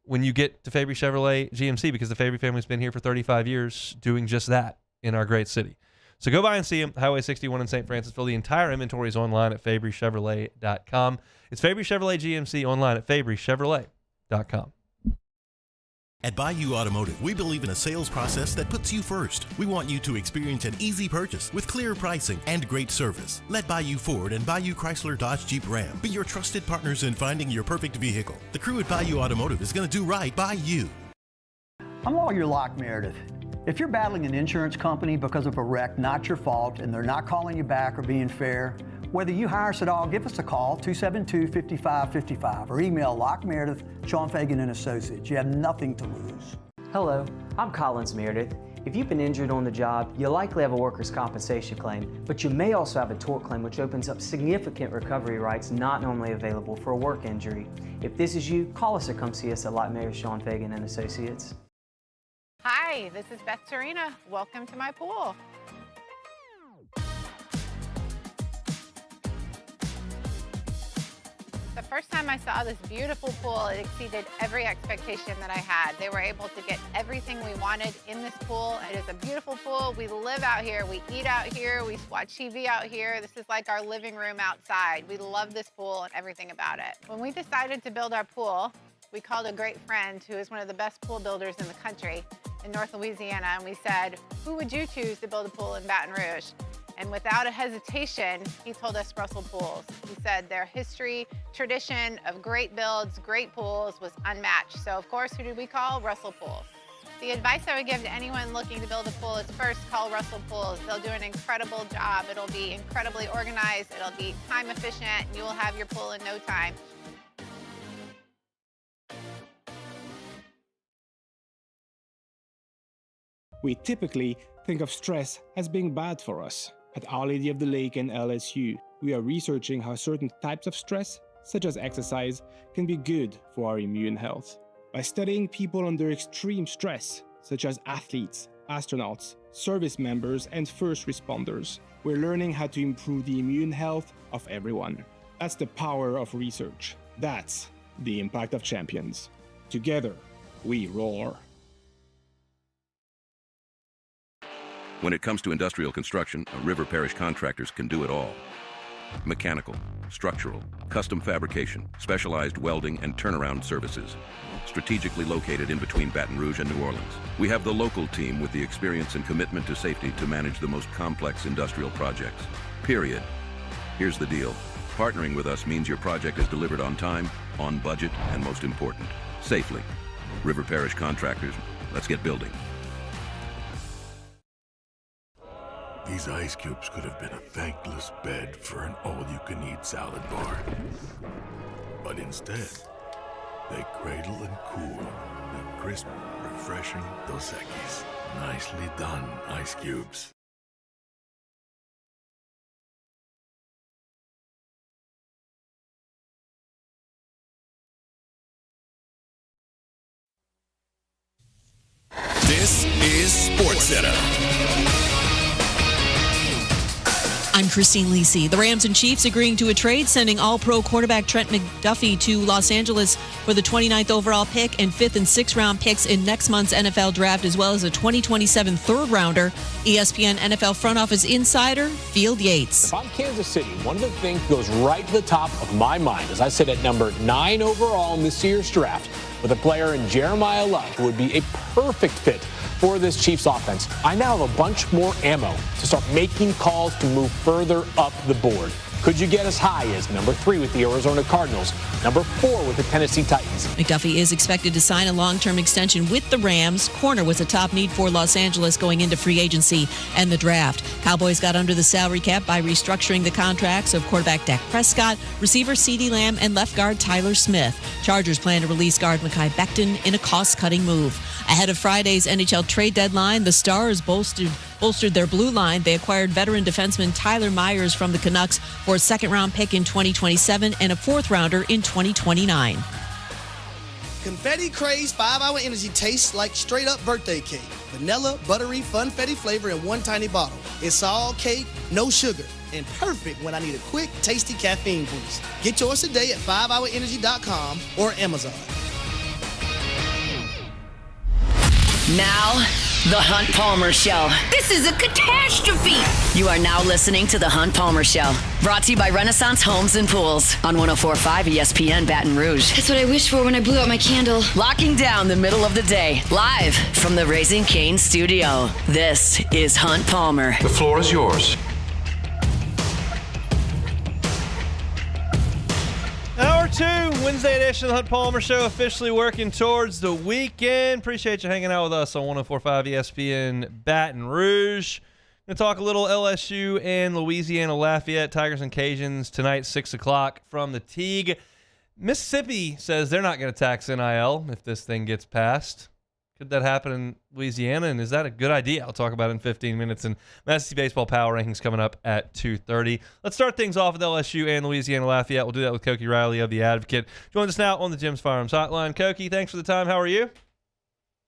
when you get to Fabry Chevrolet GMC, because the Fabry family's been here for 35 years doing just that in our great city. So go by and see them, Highway 61 in St. Francisville. The entire inventory is online at FabryChevrolet.com. It's Fabry Chevrolet GMC online at FabryChevrolet.com. At Bayou Automotive, we believe in a sales process that puts you first. We want you to experience an easy purchase with clear pricing and great service. Let Bayou Ford and Bayou Chrysler Dodge Jeep Ram be your trusted partners in finding your perfect vehicle. The crew at Bayou Automotive is going to do right by you. I'm Lawyer Locke Meredith. If you're battling an insurance company because of a wreck not your fault and they're not calling you back or being fair, whether you hire us at all, give us a call, 272-5555, or email Locke Meredith, Sean Fagan and Associates. You have nothing to lose. Hello, I'm Collins Meredith. If you've been injured on the job, you'll likely have a workers' compensation claim, but you may also have a tort claim, which opens up significant recovery rights not normally available for a work injury. If this is you, call us or come see us at Locke Meredith, Sean Fagan and Associates. Hi, this is Beth Serena. Welcome to my pool. The first time I saw this beautiful pool, it exceeded every expectation that I had. They were able to get everything we wanted in this pool. It is a beautiful pool. We live out here, we eat out here, we watch TV out here. This is like our living room outside. We love this pool and everything about it. When we decided to build our pool, we called a great friend who is one of the best pool builders in the country in North Louisiana, and we said, who would you choose to build a pool in Baton Rouge? And without a hesitation, he told us Russell Pools. He said their history, tradition of great builds, great pools was unmatched. So of course, who did we call? Russell Pools. The advice I would give to anyone looking to build a pool is first call Russell Pools. They'll do an incredible job. It'll be incredibly organized, it'll be time efficient, and you will have your pool in no time. We typically think of stress as being bad for us. At Our Lady of the Lake and LSU, we are researching how certain types of stress, such as exercise, can be good for our immune health. By studying people under extreme stress, such as athletes, astronauts, service members, and first responders. We're learning how to improve the immune health of everyone. That's the power of research. That's the impact of champions. Together, we roar. When it comes to industrial construction, River Parish Contractors can do it all. Mechanical, structural, custom fabrication, specialized welding, and turnaround services. Strategically located in between Baton Rouge and New Orleans, we have the local team with the experience and commitment to safety to manage the most complex industrial projects. Period. Here's the deal. Partnering with us means your project is delivered on time, on budget, and most important, safely. River Parish Contractors, let's get building. These ice cubes could have been a thankless bed for an all-you-can-eat salad bar. But instead, they cradle and cool the crisp, refreshing Dos Equis. Nicely done, ice cubes. This is SportsCenter. I'm Christine Lisi. The Rams and Chiefs agreeing to a trade, sending all-pro quarterback Trent McDuffie to Los Angeles for the 29th overall pick and 5th and 6th round picks in next month's NFL draft, as well as a 2027 third-rounder. ESPN NFL front office insider Field Yates. If I'm Kansas City, one of the things goes right to the top of my mind as I sit at number 9 overall in this year's draft with a player in Jeremiah Love who would be a perfect fit for this Chiefs offense. I now have a bunch more ammo to start making calls to move further up the board. Could you get as high as number 3 with the Arizona Cardinals, number 4 with the Tennessee Titans? McDuffie is expected to sign a long-term extension with the Rams. Corner was a top need for Los Angeles going into free agency and the draft. Cowboys got under the salary cap by restructuring the contracts of quarterback Dak Prescott, receiver CeeDee Lamb, and left guard Tyler Smith. Chargers plan to release guard Mekhi Becton in a cost-cutting move. Ahead of Friday's NHL trade deadline, the Stars bolstered their blue line. They acquired veteran defenseman Tyler Myers from the Canucks for a second-round pick in 2027 and a fourth-rounder in 2029. Confetti Craze 5-Hour Energy tastes like straight-up birthday cake. Vanilla, buttery, funfetti flavor in one tiny bottle. It's all cake, no sugar, and perfect when I need a quick, tasty caffeine boost. Get yours today at 5hourenergy.com or Amazon. Now, The Hunt Palmer Show. This is a catastrophe. You are now listening to The Hunt Palmer Show. Brought to you by Renaissance Homes and Pools on 104.5 ESPN Baton Rouge. That's what I wished for when I blew out my candle. Locking down the middle of the day. Live from the Raising Cane studio. This is Hunt Palmer. The floor is yours. Hour 2, Wednesday edition of the Hunt Palmer Show, officially working towards the weekend. Appreciate you hanging out with us on 104.5 ESPN Baton Rouge. Going to talk a little LSU and Louisiana Lafayette, Tigers and Cajuns tonight, 6 o'clock from the Teague. Mississippi says they're not going to tax NIL if this thing gets passed. Could that happen in Louisiana, and is that a good idea? I'll talk about it in 15 minutes. And SEC Baseball Power Rankings coming up at 2:30. Let's start things off with LSU and Louisiana Lafayette. We'll do that with Koki Riley of The Advocate. Joins us now on the Jim's Firearms Hotline. Koki, thanks for the time. How are you?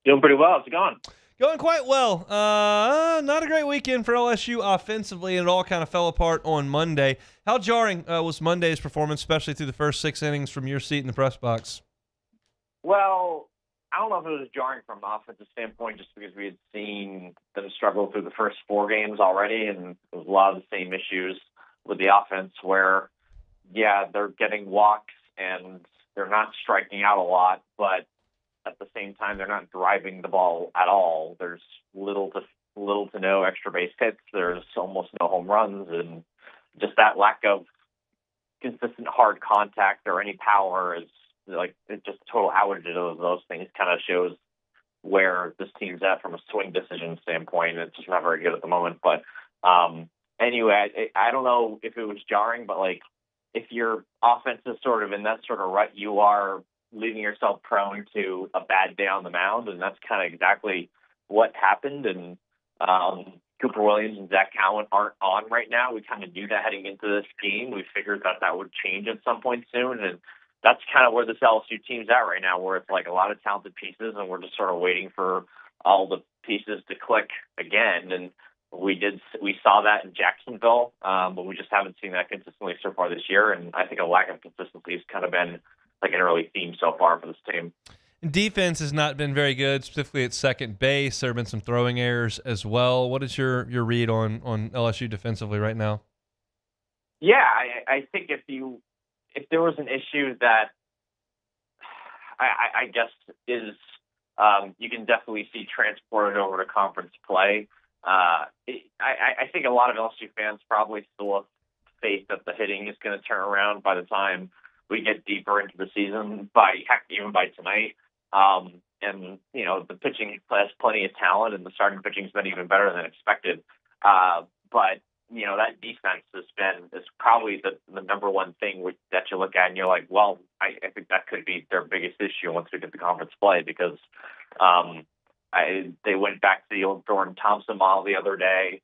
Doing pretty well. How's it going? Going quite well. Not a great weekend for LSU offensively, and it all kind of fell apart on Monday. How jarring was Monday's performance, especially through the first 6 innings from your seat in the press box? Well, I don't know if it was jarring from an offensive standpoint just because we had seen them struggle through the first 4 games already, and there was a lot of the same issues with the offense where, yeah, they're getting walks and they're not striking out a lot, but at the same time, they're not driving the ball at all. There's little to no extra base hits. There's almost no home runs, and just that lack of consistent hard contact or any power is like it just total outage of those things kind of shows where this team's at from a swing decision standpoint. It's just not very good at the moment. But anyway, I don't know if it was jarring, but like if your offense is sort of in that sort of rut, you are leaving yourself prone to a bad day on the mound, and that's kind of exactly what happened. And Cooper Williams and Zach Cowan aren't on right now. We kind of knew that heading into this game. We figured that would change at some point soon, and that's kind of where this LSU team's at right now, where it's like a lot of talented pieces, and we're just sort of waiting for all the pieces to click again. And we saw that in Jacksonville, but we just haven't seen that consistently so far this year. And I think a lack of consistency has kind of been like an early theme so far for this team. Defense has not been very good, specifically at second base. There have been some throwing errors as well. What is your read on LSU defensively right now? Yeah, I think if there was an issue that I guess is you can definitely see transported over to conference play. I think a lot of LSU fans probably still have faith that the hitting is going to turn around by the time we get deeper into the season, even by tonight. And, the pitching has plenty of talent, and the starting pitching's been even better than expected. But, that defense is probably the number one thing that you look at and you're like, well, I think that could be their biggest issue once we get to conference play, because they went back to the old Jordan Thompson model the other day.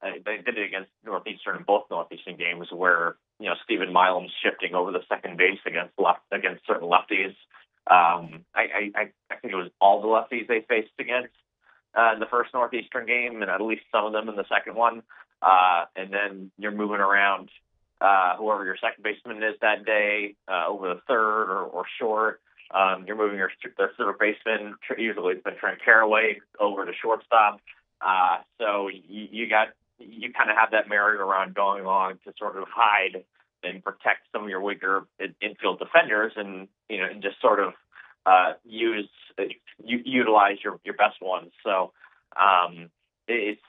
They did it against Northeastern in both Northeastern games where, Stephen Milam's shifting over the second base against certain lefties. I think it was all the lefties they faced against in the first Northeastern game, and at least some of them in the second one. And then you're moving around whoever your second baseman is that day over the third or short. You're moving their third baseman, usually it's been Trent Caraway, over to shortstop. So you kind of have that merry-go-round going on to sort of hide and protect some of your weaker infield defenders, and and just sort of utilize your best ones. So it's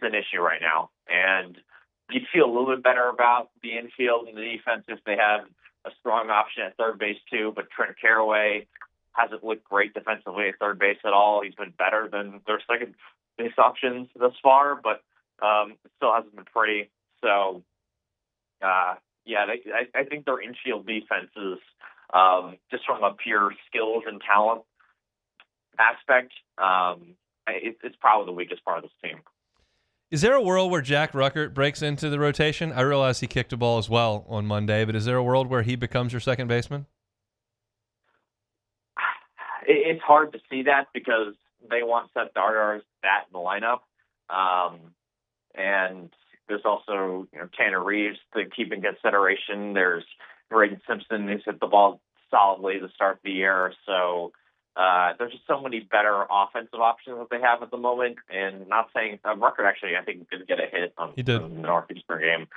an issue right now, and you'd feel a little bit better about the infield and the defense if they had a strong option at third base too. But Trent Caraway hasn't looked great defensively at third base at all. He's been better than their second base options thus far, but it still hasn't been pretty. So I think their infield defense is just from a pure skills and talent aspect, it's probably the weakest part of this team. Is there a world where Jack Ruckert breaks into the rotation? I realize he kicked a ball as well on Monday, but is there a world where he becomes your second baseman? It's hard to see that because they want Seth Dardar's bat in the lineup. And there's also Tanner Reeves to keep in consideration. There's Braden Simpson who's hit the ball solidly to start the year. So there's just so many better offensive options that they have at the moment. And not saying Ruckert actually, I think, did get a hit on the Northeastern game.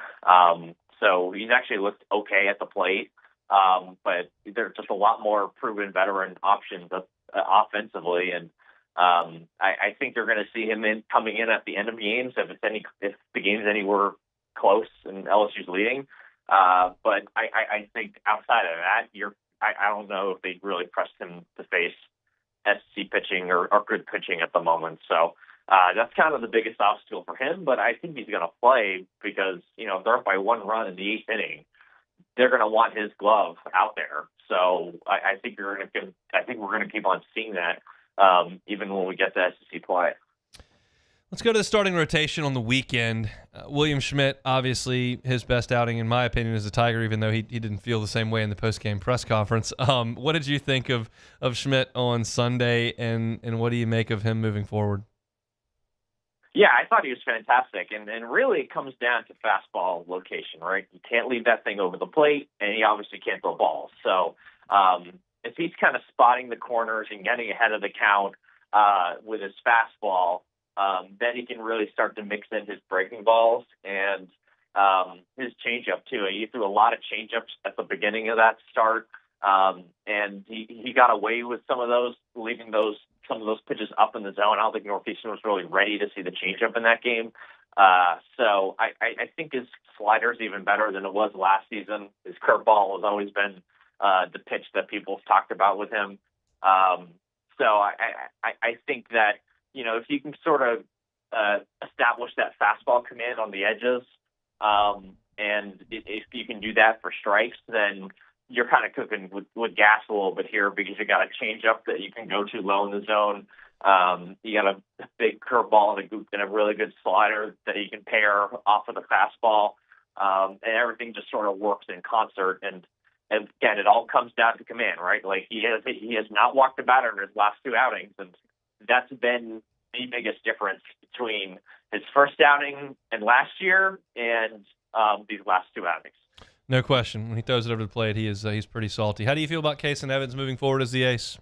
So he's actually looked okay at the plate. But there's just a lot more proven veteran options offensively. And I think they're going to see him coming in at the end of games if the game's anywhere close and LSU's leading. But I think outside of that, I don't know if they really pressed him to face SEC pitching or good pitching at the moment. So that's kind of the biggest obstacle for him. But I think he's going to play because if they're up by one run in the eighth inning, they're going to want his glove out there. So I think we're going to keep on seeing that even when we get to SEC play. Let's go to the starting rotation on the weekend. William Schmidt, obviously, his best outing, in my opinion, as a Tiger, even though he didn't feel the same way in the post-game press conference. What did you think of Schmidt on Sunday, and what do you make of him moving forward? Yeah, I thought he was fantastic, and really it comes down to fastball location, right? You can't leave that thing over the plate, and he obviously can't throw balls. So if he's kind of spotting the corners and getting ahead of the count with his fastball, then he can really start to mix in his breaking balls and his changeup too. He threw a lot of changeups at the beginning of that start, and he got away with some of those, leaving some of those pitches up in the zone. I don't think Northeastern was really ready to see the changeup in that game. So I think his slider is even better than it was last season. His curveball has always been the pitch that people have talked about with him. So I think that, if you can sort of establish that fastball command on the edges, and if you can do that for strikes, then you're kind of cooking with gas a little bit here because you got a changeup that you can go to low in the zone. You got a big curveball and a really good slider that you can pair off of the fastball, and everything just sort of works in concert. And And again, it all comes down to command, right? Like he has not walked the batter in his last 2 outings, and that's been the biggest difference between his first outing and last year and these last 2 outings. No question. When he throws it over the plate, he's pretty salty. How do you feel about Kason Evans moving forward as the ace?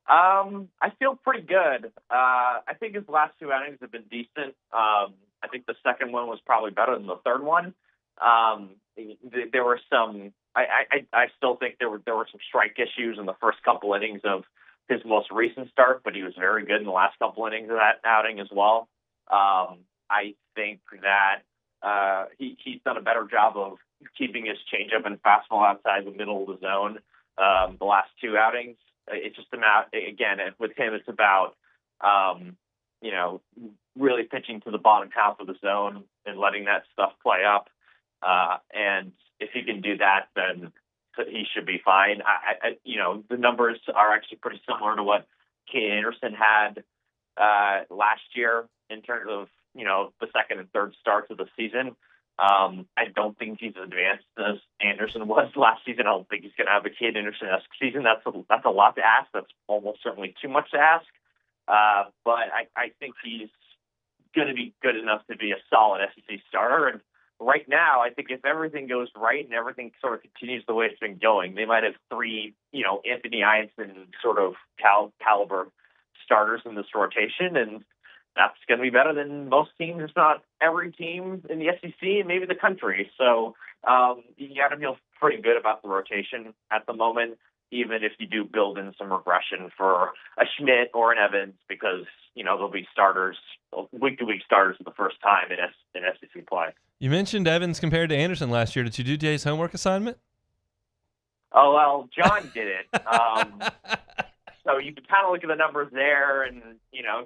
I feel pretty good. I think his last 2 outings have been decent. I think the second one was probably better than the third one. There were some. I still think there were some strike issues in the first couple innings of his most recent start, but he was very good in the last couple innings of that outing as well. I think that he's done a better job of keeping his changeup and fastball outside the middle of the zone the last 2 outings. It's just about, again, with him, it's about really pitching to the bottom half of the zone and letting that stuff play up. And if he can do that, then he should be fine. The numbers are actually pretty similar to what Kate Anderson had last year in terms of, the second and third starts of the season. I don't think he's as advanced as Anderson was last season. I don't think he's going to have a Kate Anderson-esque season. That's a lot to ask. That's almost certainly too much to ask. But I think he's going to be good enough to be a solid SEC starter. And right now, I think if everything goes right and everything sort of continues the way it's been going, they might have 3, Anthony Ianson sort of caliber starters in this rotation, and that's going to be better than most teams, if not every team in the SEC and maybe the country. So you got to feel pretty good about the rotation at the moment, even if you do build in some regression for a Schmidt or an Evans, because, there'll be starters, week-to-week starters for the first time in SEC play. You mentioned Evans compared to Anderson last year. Did you do Jay's homework assignment? Oh, well, John did it. So you can kind of look at the numbers there and,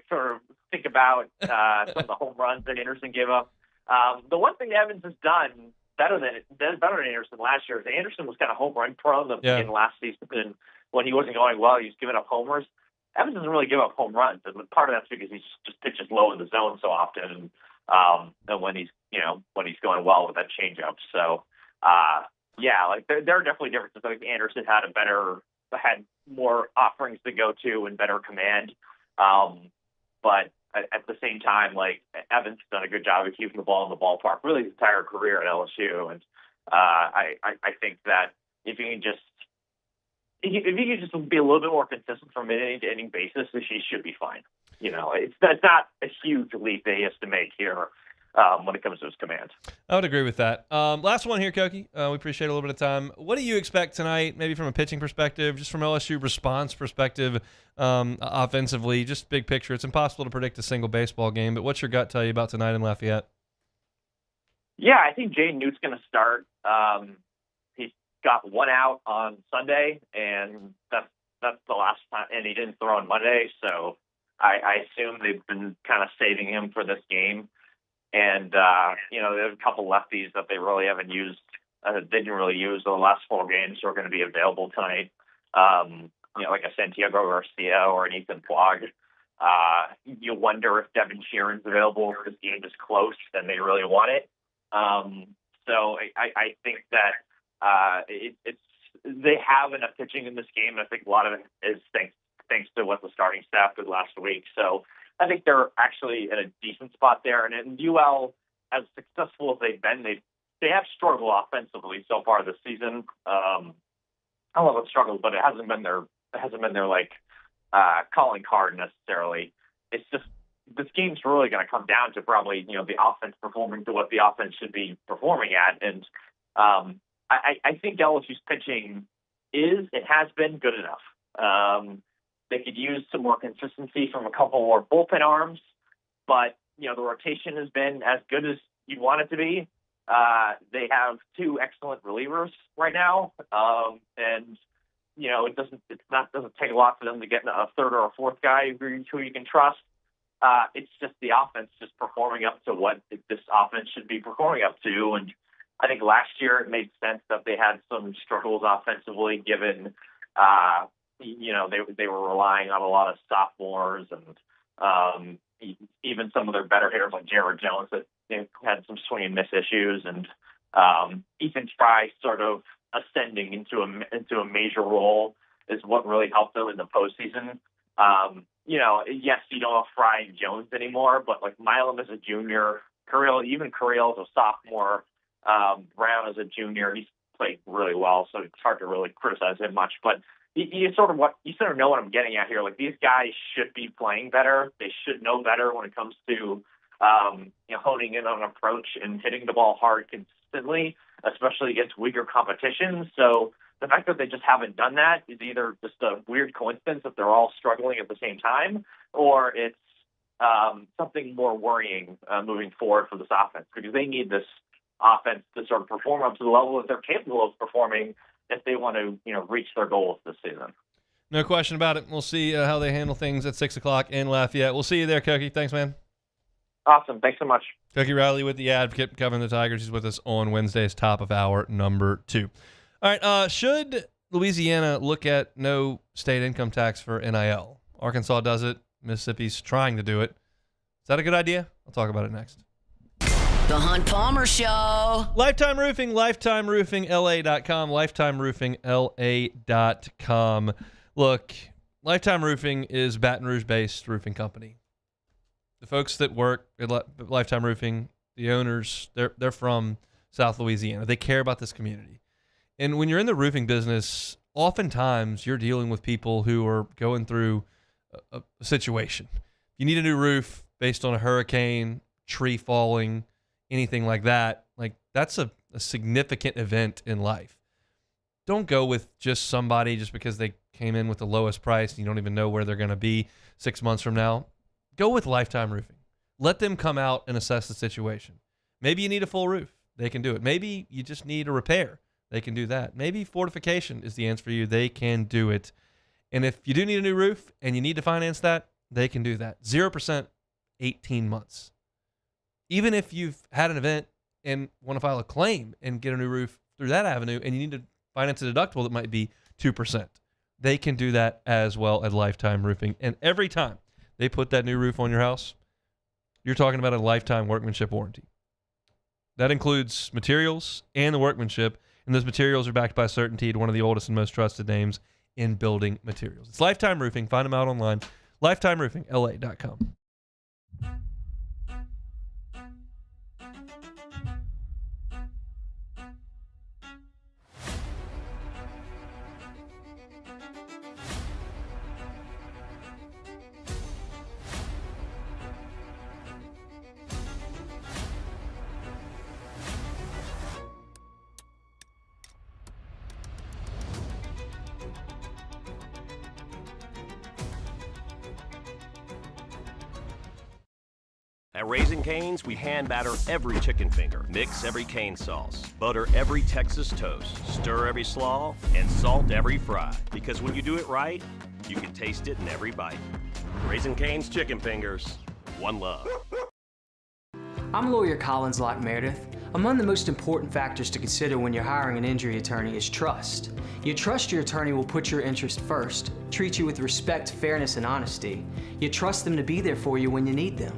sort of think about some of the home runs that Anderson gave up. The one thing Evans has done better than Anderson last year is Anderson was kind of home run prone in last season, and when he wasn't going well, he was giving up homers. Evans doesn't really give up home runs, and part of that's because he just pitches low in the zone so often, and when he's going well with that changeup. So, there are definitely differences. I think Anderson had more offerings to go to and better command. But at the same time, Evans has done a good job of keeping the ball in the ballpark really his entire career at LSU. And I think that if you can just be a little bit more consistent from inning to inning basis, he should be fine. It's not a huge leap that he has to make here when it comes to his command. I would agree with that. Last one here, Koki. We appreciate a little bit of time. What do you expect tonight, maybe from a pitching perspective, just from LSU response perspective, offensively, just big picture? It's impossible to predict a single baseball game, but what's your gut tell you about tonight in Lafayette? Yeah, I think Jay Newt's going to start. He's got 1 out on Sunday, and that's the last time, and he didn't throw on Monday, so I assume they've been kind of saving him for this game. And, there's a couple lefties that they really haven't used, they didn't really use the last 4 games who are going to be available tonight. Like a Santiago Garcia or an Ethan Plog. You wonder if Devin Sheeran's available if this game is close and they really want it. So I think that they have enough pitching in this game, and I think a lot of it is thanks to what the starting staff did last week. So I think they're actually in a decent spot there. And in UL, as successful as they've been, they have struggled offensively so far this season. I don't know if it's struggled, but it hasn't been their calling card necessarily. It's just this game's really going to come down to probably the offense performing to what the offense should be performing at. And I think LSU's pitching has been good enough. They could use some more consistency from a couple more bullpen arms, but the rotation has been as good as you'd want it to be. They have 2 excellent relievers right now, and it doesn't take a lot for them to get a third or a fourth guy who you can trust. It's just the offense just performing up to what this offense should be performing up to, and I think last year it made sense that they had some struggles offensively, given they were relying on a lot of sophomores and even some of their better hitters like Jared Jones that had some swing and miss issues, and Ethan Fry sort of ascending into a major role is what really helped them in the postseason. Yes, you don't have Fry and Jones anymore, but like Milam as a junior, Kirill as a sophomore, Brown as a junior, he's played really well, so it's hard to really criticize him much. But you sort of know what I'm getting at here. Like, these guys should be playing better. They should know better when it comes to honing in on an approach and hitting the ball hard consistently, especially against weaker competition. So the fact that they just haven't done that is either just a weird coincidence that they're all struggling at the same time, or it's something more worrying moving forward for this offense, because they need this offense to sort of perform up to the level that they're capable of performing if they want to, reach their goals this season. No question about it. We'll see how they handle things at 6 o'clock in Lafayette. We'll see you there, Koki. Thanks, man. Awesome. Thanks so much. Koki Riley with The Advocate, covering the Tigers. He's with us on Wednesday's top of hour number 2. All right, should Louisiana look at no state income tax for NIL? Arkansas does it. Mississippi's trying to do it. Is that a good idea? I'll talk about it next. The Hunt Palmer Show. Lifetime Roofing, LifetimeRoofingLA.com, LifetimeRoofingLA.com. Look, Lifetime Roofing is Baton Rouge-based roofing company. The folks that work at Lifetime Roofing, the owners, they're from South Louisiana. They care about this community. And when you're in the roofing business, oftentimes you're dealing with people who are going through a situation. You need a new roof based on a hurricane, tree falling, anything like that. Like, that's a significant event in life. Don't go with just somebody just because they came in with the lowest price and you don't even know where they're going to be 6 months from now. Go with Lifetime Roofing. Let them come out and assess the situation. Maybe you need a full roof. They can do it. Maybe you just need a repair. They can do that. Maybe fortification is the answer for you. They can do it. And if you do need a new roof and you need to finance that, they can do that. 0%, 18 months. Even if you've had an event and want to file a claim and get a new roof through that avenue and you need to finance a deductible that might be 2%, they can do that as well at Lifetime Roofing. And every time they put that new roof on your house, you're talking about a lifetime workmanship warranty. That includes materials and the workmanship, and those materials are backed by CertainTeed, one of the oldest and most trusted names in building materials. It's Lifetime Roofing. Find them out online, LifetimeRoofingLA.com. At Raising Cane's, we hand batter every chicken finger, mix every cane sauce, butter every Texas toast, stir every slaw, and salt every fry. Because when you do it right, you can taste it in every bite. Raising Cane's chicken fingers, one love. I'm lawyer Collins Locke Meredith. Among the most important factors to consider when you're hiring an injury attorney is trust. You trust your attorney will put your interest first, treat you with respect, fairness, and honesty. You trust them to be there for you when you need them.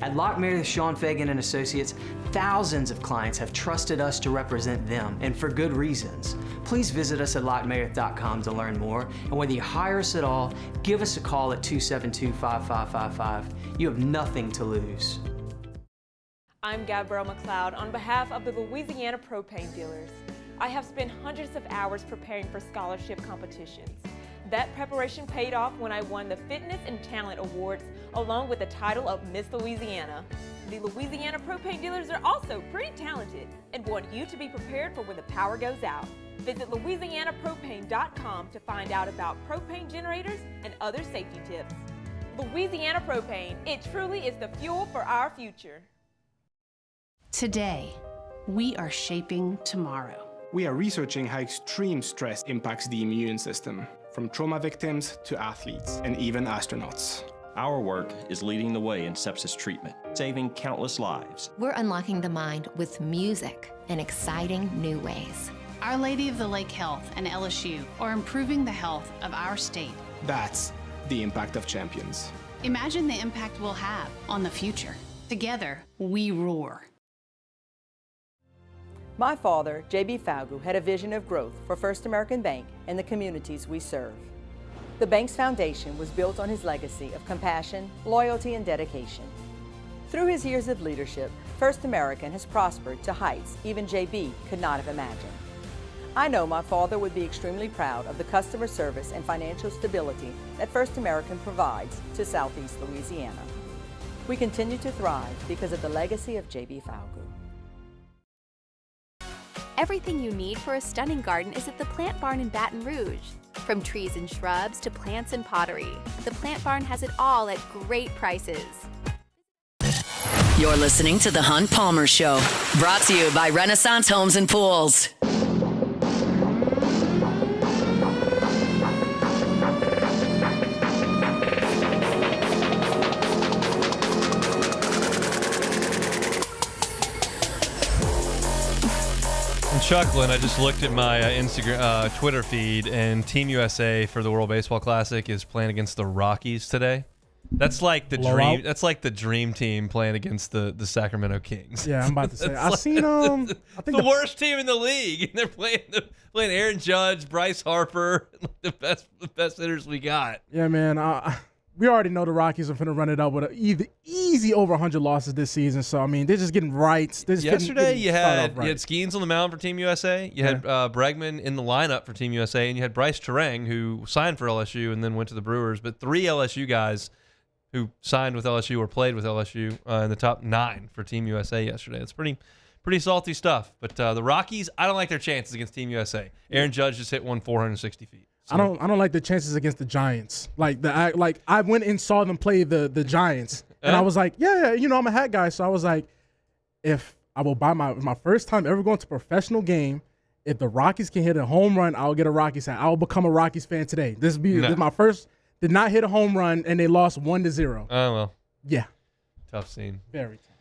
At Locke Meredith, Sean Fagan & Associates, thousands of clients have trusted us to represent them, and for good reasons. Please visit us at LockeMeredith.com to learn more, and whether you hire us at all, give us a call at 272-5555. You have nothing to lose. I'm Gabrielle McLeod on behalf of the Louisiana Propane Dealers. I have spent hundreds of hours preparing for scholarship competitions. That preparation paid off when I won the Fitness and Talent Awards along with the title of Miss Louisiana. The Louisiana Propane Dealers are also pretty talented and want you to be prepared for when the power goes out. Visit LouisianaPropane.com to find out about propane generators and other safety tips. Louisiana Propane, it truly is the fuel for our future. Today, we are shaping tomorrow. We are researching how extreme stress impacts the immune system, from trauma victims to athletes and even astronauts. Our work is leading the way in sepsis treatment, saving countless lives. We're unlocking the mind with music in exciting new ways. Our Lady of the Lake Health and LSU are improving the health of our state. That's the impact of champions. Imagine the impact we'll have on the future. Together, we roar. My father, J.B. Falgu, had a vision of growth for First American Bank and the communities we serve. The bank's foundation was built on his legacy of compassion, loyalty, and dedication. Through his years of leadership, First American has prospered to heights even J.B. could not have imagined. I know my father would be extremely proud of the customer service and financial stability that First American provides to Southeast Louisiana. We continue to thrive because of the legacy of J.B. Falgu. Everything you need for a stunning garden is at the Plant Barn in Baton Rouge. From trees and shrubs to plants and pottery, the Plant Barn has it all at great prices. You're listening to The Hunt Palmer Show, brought to you by Renaissance Homes and Pools. I'm chuckling. I just looked at my Instagram, Twitter feed, and Team USA for the World Baseball Classic is playing against the Rockies today. That's like the dream. That's like the dream team playing against the Sacramento Kings. Yeah, I'm about to say. I've seen I think the worst team in the league, and they're playing Aaron Judge, Bryce Harper, the best hitters we got. Yeah, man. We already know the Rockies are going to run it up with easy over 100 losses this season. So I mean, they're just getting rights. Yesterday, you had Skeens on the mound for Team USA. You had Bregman in the lineup for Team USA, and you had Bryce Terang, who signed for LSU and then went to the Brewers. But 3 LSU guys who signed with LSU or played with LSU in the top 9 for Team USA yesterday. It's pretty salty stuff. But the Rockies, I don't like their chances against Team USA. Aaron Judge just hit one 460 feet. So. I don't like the chances against the Giants. I went and saw them play the Giants, and I was like, yeah, I'm a hat guy, so I was like, if I will buy my first time ever going to a professional game, if the Rockies can hit a home run, I'll get a Rockies hat. I'll become a Rockies fan today. This is my first. Did not hit a home run, and they lost 1-0. Oh well. Yeah. Tough scene. Very tough.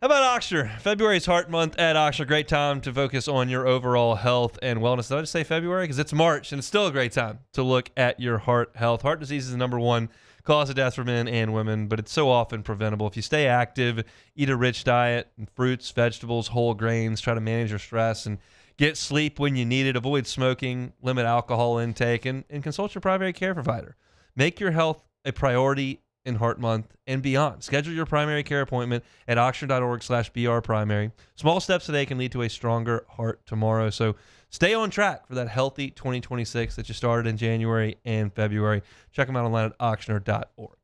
How about Ochsner? February's Heart Month at Ochsner. Great time to focus on your overall health and wellness. Did I just say February? Because it's March, and it's still a great time to look at your heart health. Heart disease is the number 1 cause of death for men and women, but it's so often preventable. If you stay active, eat a rich diet, fruits, vegetables, whole grains, try to manage your stress, and get sleep when you need it, avoid smoking, limit alcohol intake, and consult your primary care provider. Make your health a priority in Heart Month and beyond. Schedule your primary care appointment at ochsner.org/brprimary. Small steps today can lead to a stronger heart tomorrow. So stay on track for that healthy 2026 that you started in January and February. Check them out online at ochsner.org.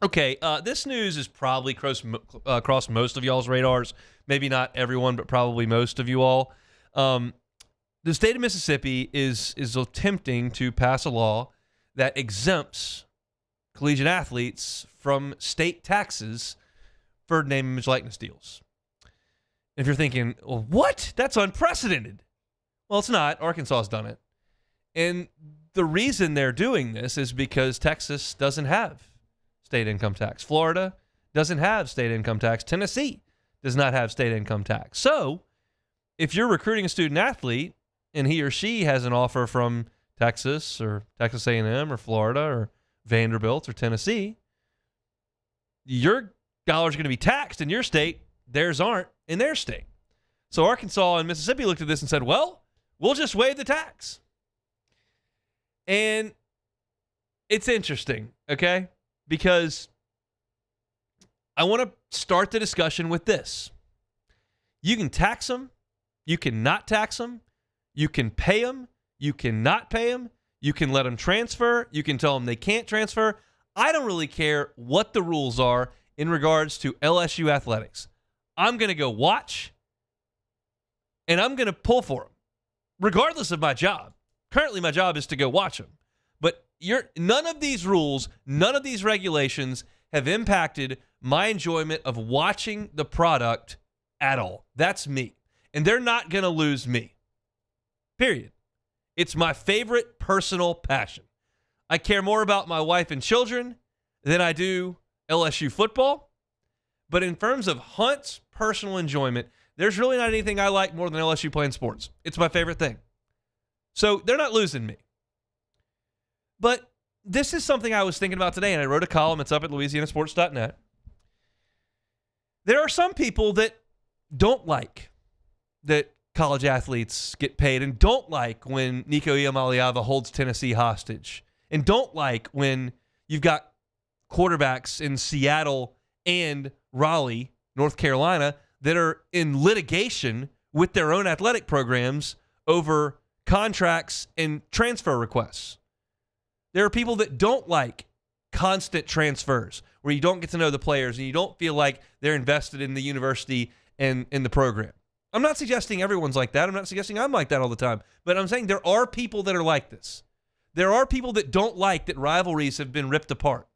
Okay, this news is probably across most of y'all's radars. Maybe not everyone, but probably most of you all. The state of Mississippi is attempting to pass a law that exempts collegiate athletes from state taxes for name, image, likeness deals. If you're thinking, well, what? That's unprecedented. Well, it's not. Arkansas has done it. And the reason they're doing this is because Texas doesn't have state income tax. Florida doesn't have state income tax. Tennessee does not have state income tax. So if you're recruiting a student athlete and he or she has an offer from Texas or Texas A&M or Florida or Vanderbilt or Tennessee, your dollars are going to be taxed in your state. Theirs aren't in their state. So Arkansas and Mississippi looked at this and said, well, we'll just waive the tax. And it's interesting, okay? Because I want to start the discussion with this. You can tax them. You can not tax them. You can pay them. You cannot pay them. You can let them transfer. You can tell them they can't transfer. I don't really care what the rules are in regards to LSU athletics. I'm going to go watch, and I'm going to pull for them, regardless of my job. Currently, my job is to go watch them. But none of these rules, none of these regulations have impacted my enjoyment of watching the product at all. That's me. And they're not going to lose me. Period. It's my favorite personal passion. I care more about my wife and children than I do LSU football. But in terms of Hunt's personal enjoyment, there's really not anything I like more than LSU playing sports. It's my favorite thing. So they're not losing me. But this is something I was thinking about today, and I wrote a column. It's up at louisianasports.net. There are some people that don't like that college athletes get paid and don't like when Nico Iamaleava holds Tennessee hostage and don't like when you've got quarterbacks in Seattle and Raleigh, North Carolina, that are in litigation with their own athletic programs over contracts and transfer requests. There are people that don't like constant transfers where you don't get to know the players and you don't feel like they're invested in the university and in the program. I'm not suggesting everyone's like that. I'm not suggesting I'm like that all the time. But I'm saying there are people that are like this. There are people that don't like that rivalries have been ripped apart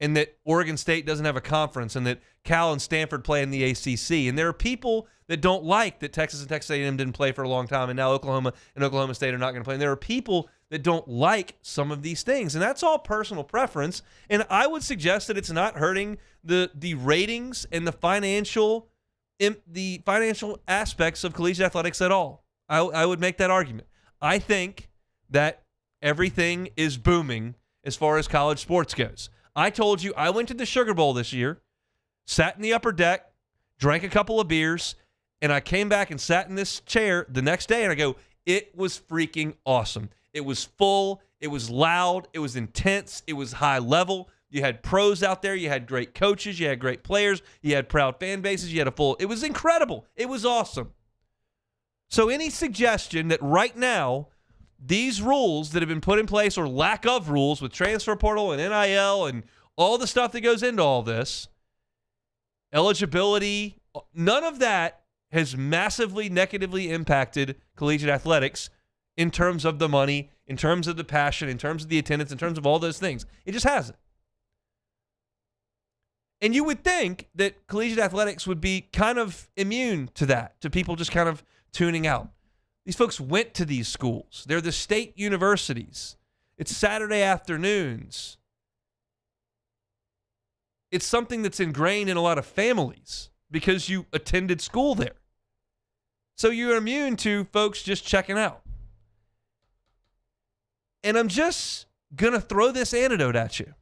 and that Oregon State doesn't have a conference and that Cal and Stanford play in the ACC. And there are people that don't like that Texas and Texas A&M didn't play for a long time and now Oklahoma and Oklahoma State are not going to play. And there are people that don't like some of these things. And that's all personal preference. And I would suggest that it's not hurting the ratings and the financial aspects of collegiate athletics at all. I would make that argument. I think that everything is booming as far as college sports goes. I told you I went to the Sugar Bowl this year, sat in the upper deck, drank a couple of beers, and I came back and sat in this chair the next day, and I go, it was freaking awesome. It was full. It was loud. It was intense. It was high level. You had pros out there. You had great coaches. You had great players. You had proud fan bases. You had it was incredible. It was awesome. So any suggestion that right now these rules that have been put in place or lack of rules with transfer portal and NIL and all the stuff that goes into all this, eligibility, none of that has massively negatively impacted collegiate athletics in terms of the money, in terms of the passion, in terms of the attendance, in terms of all those things. It just hasn't. And you would think that collegiate athletics would be kind of immune to that, to people just kind of tuning out. These folks went to these schools. They're the state universities. It's Saturday afternoons. It's something that's ingrained in a lot of families because you attended school there. So you're immune to folks just checking out. And I'm just going to throw this antidote at you.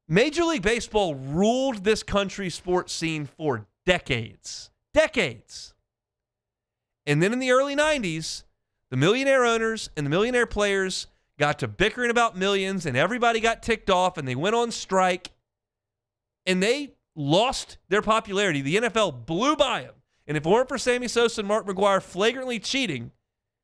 Major League Baseball ruled this country's sports scene for decades. Decades. And then in the early 90s, the millionaire owners and the millionaire players got to bickering about millions, and everybody got ticked off, and they went on strike, and they lost their popularity. The NFL blew by them. And if it weren't for Sammy Sosa and Mark McGwire flagrantly cheating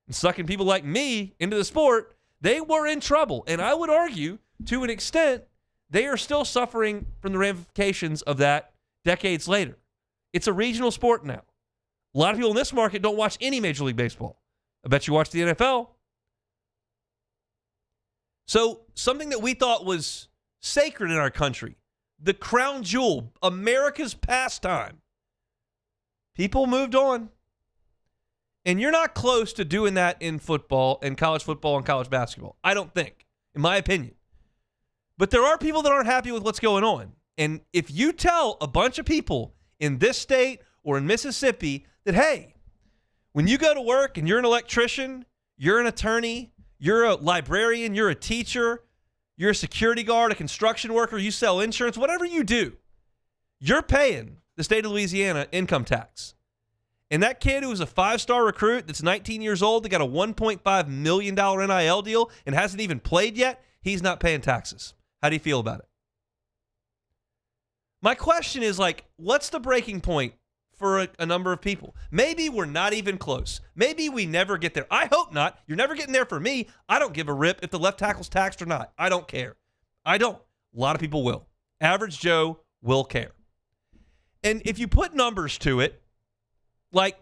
and sucking people like me into the sport, they were in trouble. And I would argue, to an extent, they are still suffering from the ramifications of that decades later. It's a regional sport now. A lot of people in this market don't watch any Major League Baseball. I bet you watch the NFL. So something that we thought was sacred in our country, the crown jewel, America's pastime, people moved on. And you're not close to doing that in football and college basketball, I don't think, in my opinion. But there are people that aren't happy with what's going on. And if you tell a bunch of people in this state or in Mississippi that, hey, when you go to work and you're an electrician, you're an attorney, you're a librarian, you're a teacher, you're a security guard, a construction worker, you sell insurance, whatever you do, you're paying the state of Louisiana income tax. And that kid who was a 5-star recruit that's 19 years old that got a $1.5 million NIL deal and hasn't even played yet, he's not paying taxes. How do you feel about it? My question is, what's the breaking point for a number of people? Maybe we're not even close. Maybe we never get there. I hope not. You're never getting there for me. I don't give a rip if the left tackle's taxed or not. I don't care. I don't. A lot of people will. Average Joe will care. And if you put numbers to it,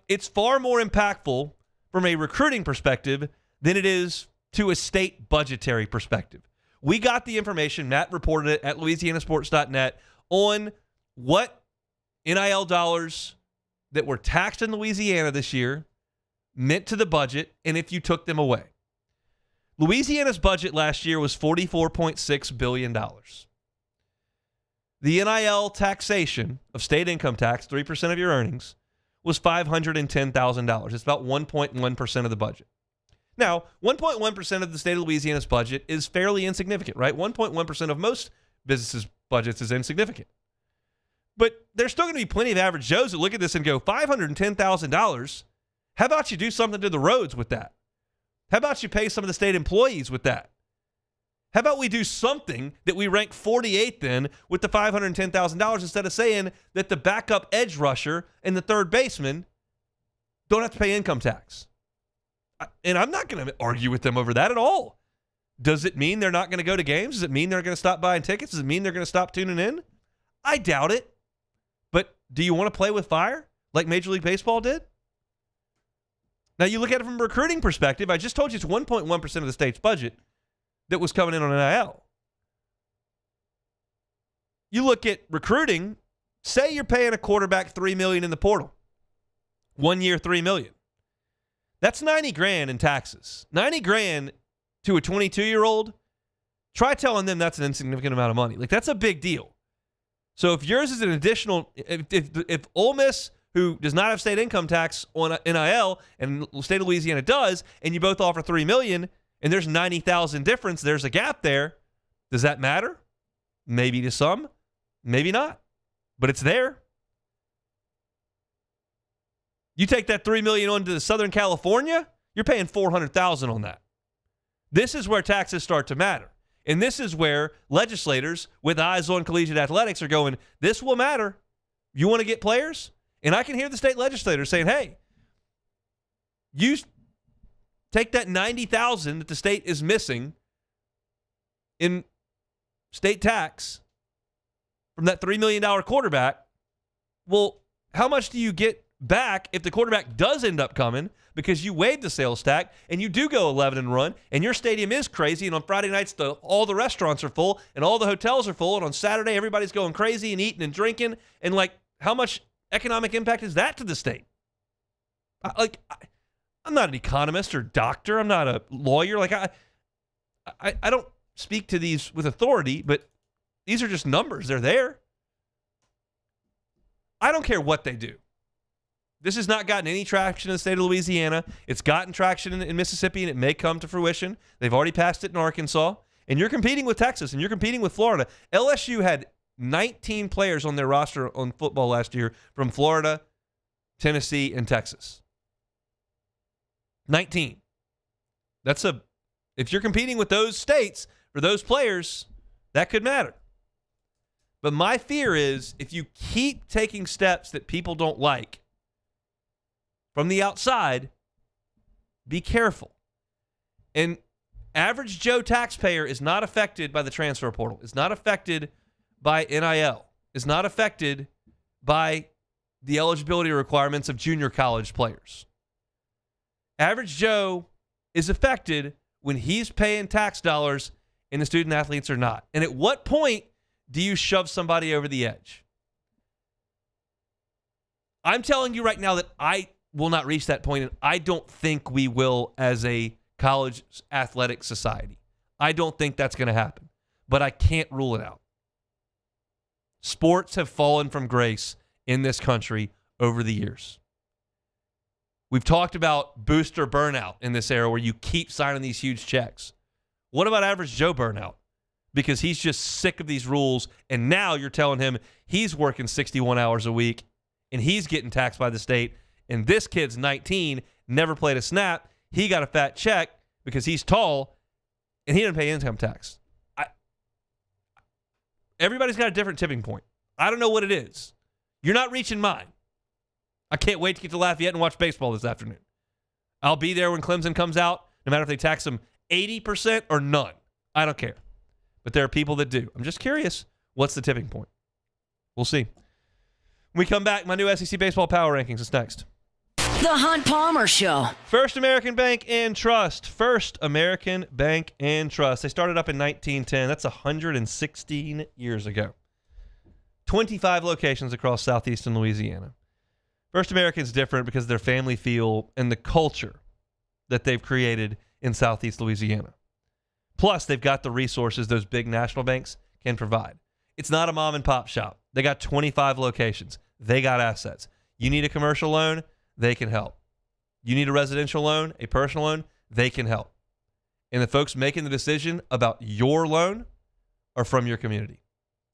it's far more impactful from a recruiting perspective than it is to a state budgetary perspective. We got the information, Matt reported it at louisianasports.net, on what NIL dollars that were taxed in Louisiana this year meant to the budget, and if you took them away. Louisiana's budget last year was $44.6 billion. The NIL taxation of state income tax, 3% of your earnings, was $510,000. It's about 1.1% of the budget. Now, 1.1% of the state of Louisiana's budget is fairly insignificant, right? 1.1% of most businesses' budgets is insignificant. But there's still going to be plenty of average Joes that look at this and go, $510,000? How about you do something to the roads with that? How about you pay some of the state employees with that? How about we do something that we rank 48th in with the $510,000 instead of saying that the backup edge rusher and the third baseman don't have to pay income tax? And I'm not going to argue with them over that at all. Does it mean they're not going to go to games? Does it mean they're going to stop buying tickets? Does it mean they're going to stop tuning in? I doubt it. But do you want to play with fire like Major League Baseball did? Now, you look at it from a recruiting perspective. I just told you it's 1.1% of the state's budget that was coming in on NIL. You look at recruiting, say you're paying a quarterback $3 million in the portal. 1 year, $3 million. That's $90,000 in taxes. $90,000 to a 22-year-old. Try telling them that's an insignificant amount of money. Like, that's a big deal. So if yours is an additional, if Ole Miss, who does not have state income tax on NIL, and the state of Louisiana does, and you both offer $3 million, and there's $90,000 difference, there's a gap there. Does that matter? Maybe to some, maybe not, but it's there. You take that $3 million on to Southern California, you're paying $400,000 on that. This is where taxes start to matter. And this is where legislators with eyes on collegiate athletics are going, this will matter. You want to get players? And I can hear the state legislators saying, hey, you take that $90,000 that the state is missing in state tax from that $3 million quarterback. Well, how much do you get back if the quarterback does end up coming because you waived the sales tax and you do go 11-1 and your stadium is crazy, and on Friday nights all the restaurants are full and all the hotels are full, and on Saturday everybody's going crazy and eating and drinking, and like, how much economic impact is that to the state? I'm not an economist or doctor. I'm not a lawyer. Like, I don't speak to these with authority, but these are just numbers. They're there. I don't care what they do. This has not gotten any traction in the state of Louisiana. It's gotten traction in Mississippi, and it may come to fruition. They've already passed it in Arkansas. And you're competing with Texas, and you're competing with Florida. LSU had 19 players on their roster on football last year from Florida, Tennessee, and Texas. 19. If you're competing with those states for those players, that could matter. But my fear is if you keep taking steps that people don't like from the outside, be careful. And average Joe taxpayer is not affected by the transfer portal. Is not affected by NIL. Is not affected by the eligibility requirements of junior college players. Average Joe is affected when he's paying tax dollars and the student athletes are not. And at what point do you shove somebody over the edge? I'm telling you right now that I will not reach that point, and I don't think we will as a college athletic society. I don't think that's going to happen, but I can't rule it out. Sports have fallen from grace in this country over the years. We've talked about booster burnout in this era where you keep signing these huge checks. What about average Joe burnout? Because he's just sick of these rules, and now you're telling him he's working 61 hours a week, and he's getting taxed by the state, and this kid's 19, never played a snap. He got a fat check because he's tall, and he didn't pay income tax. Everybody's got a different tipping point. I don't know what it is. You're not reaching mine. I can't wait to get to Lafayette and watch baseball this afternoon. I'll be there when Clemson comes out, no matter if they tax them 80% or none. I don't care. But there are people that do. I'm just curious, what's the tipping point? We'll see. When we come back, my new SEC Baseball Power Rankings is next. The Hunt Palmer Show. First American Bank and Trust. First American Bank and Trust. They started up in 1910. That's 116 years ago. 25 locations across southeastern Louisiana. First American's different because of their family feel and the culture that they've created in southeast Louisiana. Plus, they've got the resources those big national banks can provide. It's not a mom and pop shop. They got 25 locations. They got assets. You need a commercial loan? They can help. You need a residential loan, a personal loan? They can help. And the folks making the decision about your loan are from your community.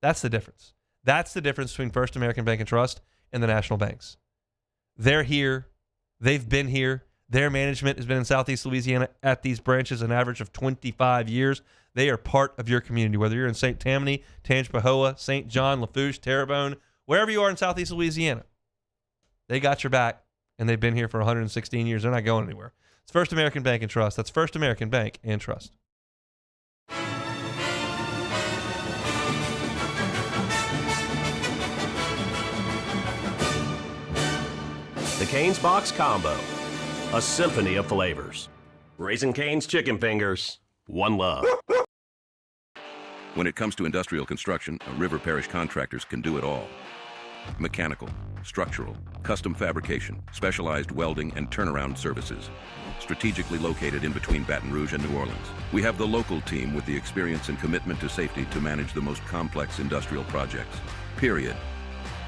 That's the difference. That's the difference between First American Bank and Trust and the national banks. They're here. They've been here. Their management has been in Southeast Louisiana at these branches an average of 25 years. They are part of your community, whether you're in St. Tammany, Tangipahoa, St. John, Lafourche, Terrebonne, wherever you are in Southeast Louisiana. They got your back, and they've been here for 116 years. They're not going anywhere. It's First American Bank and Trust. That's First American Bank and Trust. The Cane's Box Combo, a symphony of flavors. Raising Cane's Chicken Fingers, one love. When it comes to industrial construction, River Parish contractors can do it all. Mechanical, structural, custom fabrication, specialized welding, and turnaround services. Strategically located in between Baton Rouge and New Orleans, we have the local team with the experience and commitment to safety to manage the most complex industrial projects. Period.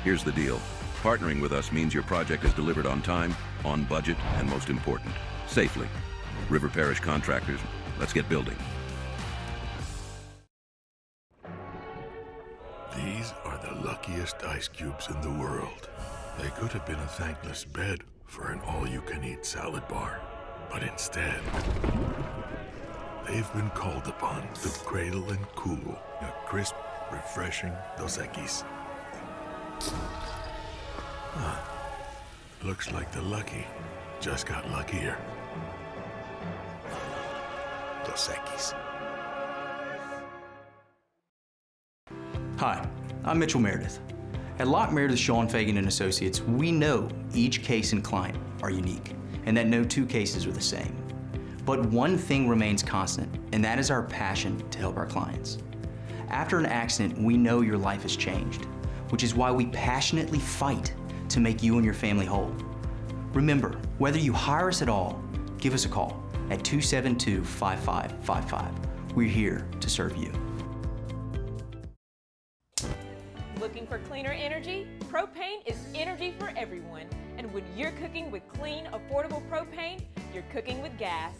Here's the deal. Partnering with us means your project is delivered on time, on budget, and most important, safely. River Parish Contractors, let's get building. These are the luckiest ice cubes in the world. They could have been a thankless bed for an all-you-can-eat salad bar. But instead, they've been called upon to cradle and cool a crisp, refreshing Dos Equis. Looks like the lucky just got luckier. Dos Equis. Hi, I'm Mitchell Meredith. At Locke Meredith, Sean Fagan and Associates, we know each case and client are unique, and that no two cases are the same. But one thing remains constant, and that is our passion to help our clients. After an accident, we know your life has changed, which is why we passionately fight to make you and your family whole. Remember, whether you hire us at all, give us a call at 272-5555. We're here to serve you. Looking for cleaner energy? Propane is energy for everyone. And when you're cooking with clean, affordable propane, you're cooking with gas.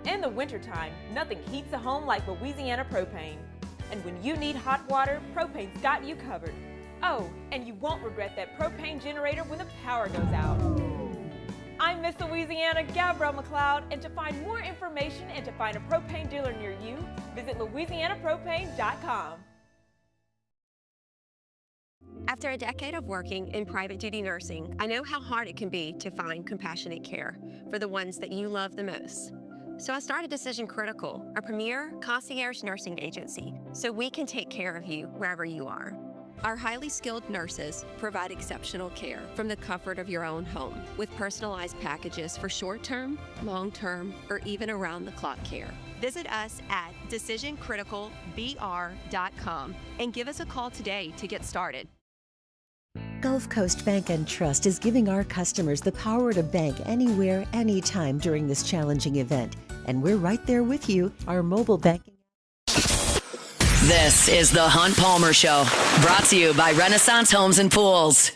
In the wintertime, nothing heats a home like Louisiana propane. And when you need hot water, propane's got you covered. Oh, and you won't regret that propane generator when the power goes out. I'm Miss Louisiana, Gabrielle McLeod, and to find more information and to find a propane dealer near you, visit louisianapropane.com. After a decade of working in private duty nursing, I know how hard it can be to find compassionate care for the ones that you love the most. So I started Decision Critical, a premier concierge nursing agency, so we can take care of you wherever you are. Our highly skilled nurses provide exceptional care from the comfort of your own home with personalized packages for short-term, long-term, or even around-the-clock care. Visit us at decisioncriticalbr.com and give us a call today to get started. Gulf Coast Bank and Trust is giving our customers the power to bank anywhere, anytime during this challenging event. And we're right there with you, our mobile banking. This is the Hunt Palmer Show, brought to you by Renaissance Homes and Pools.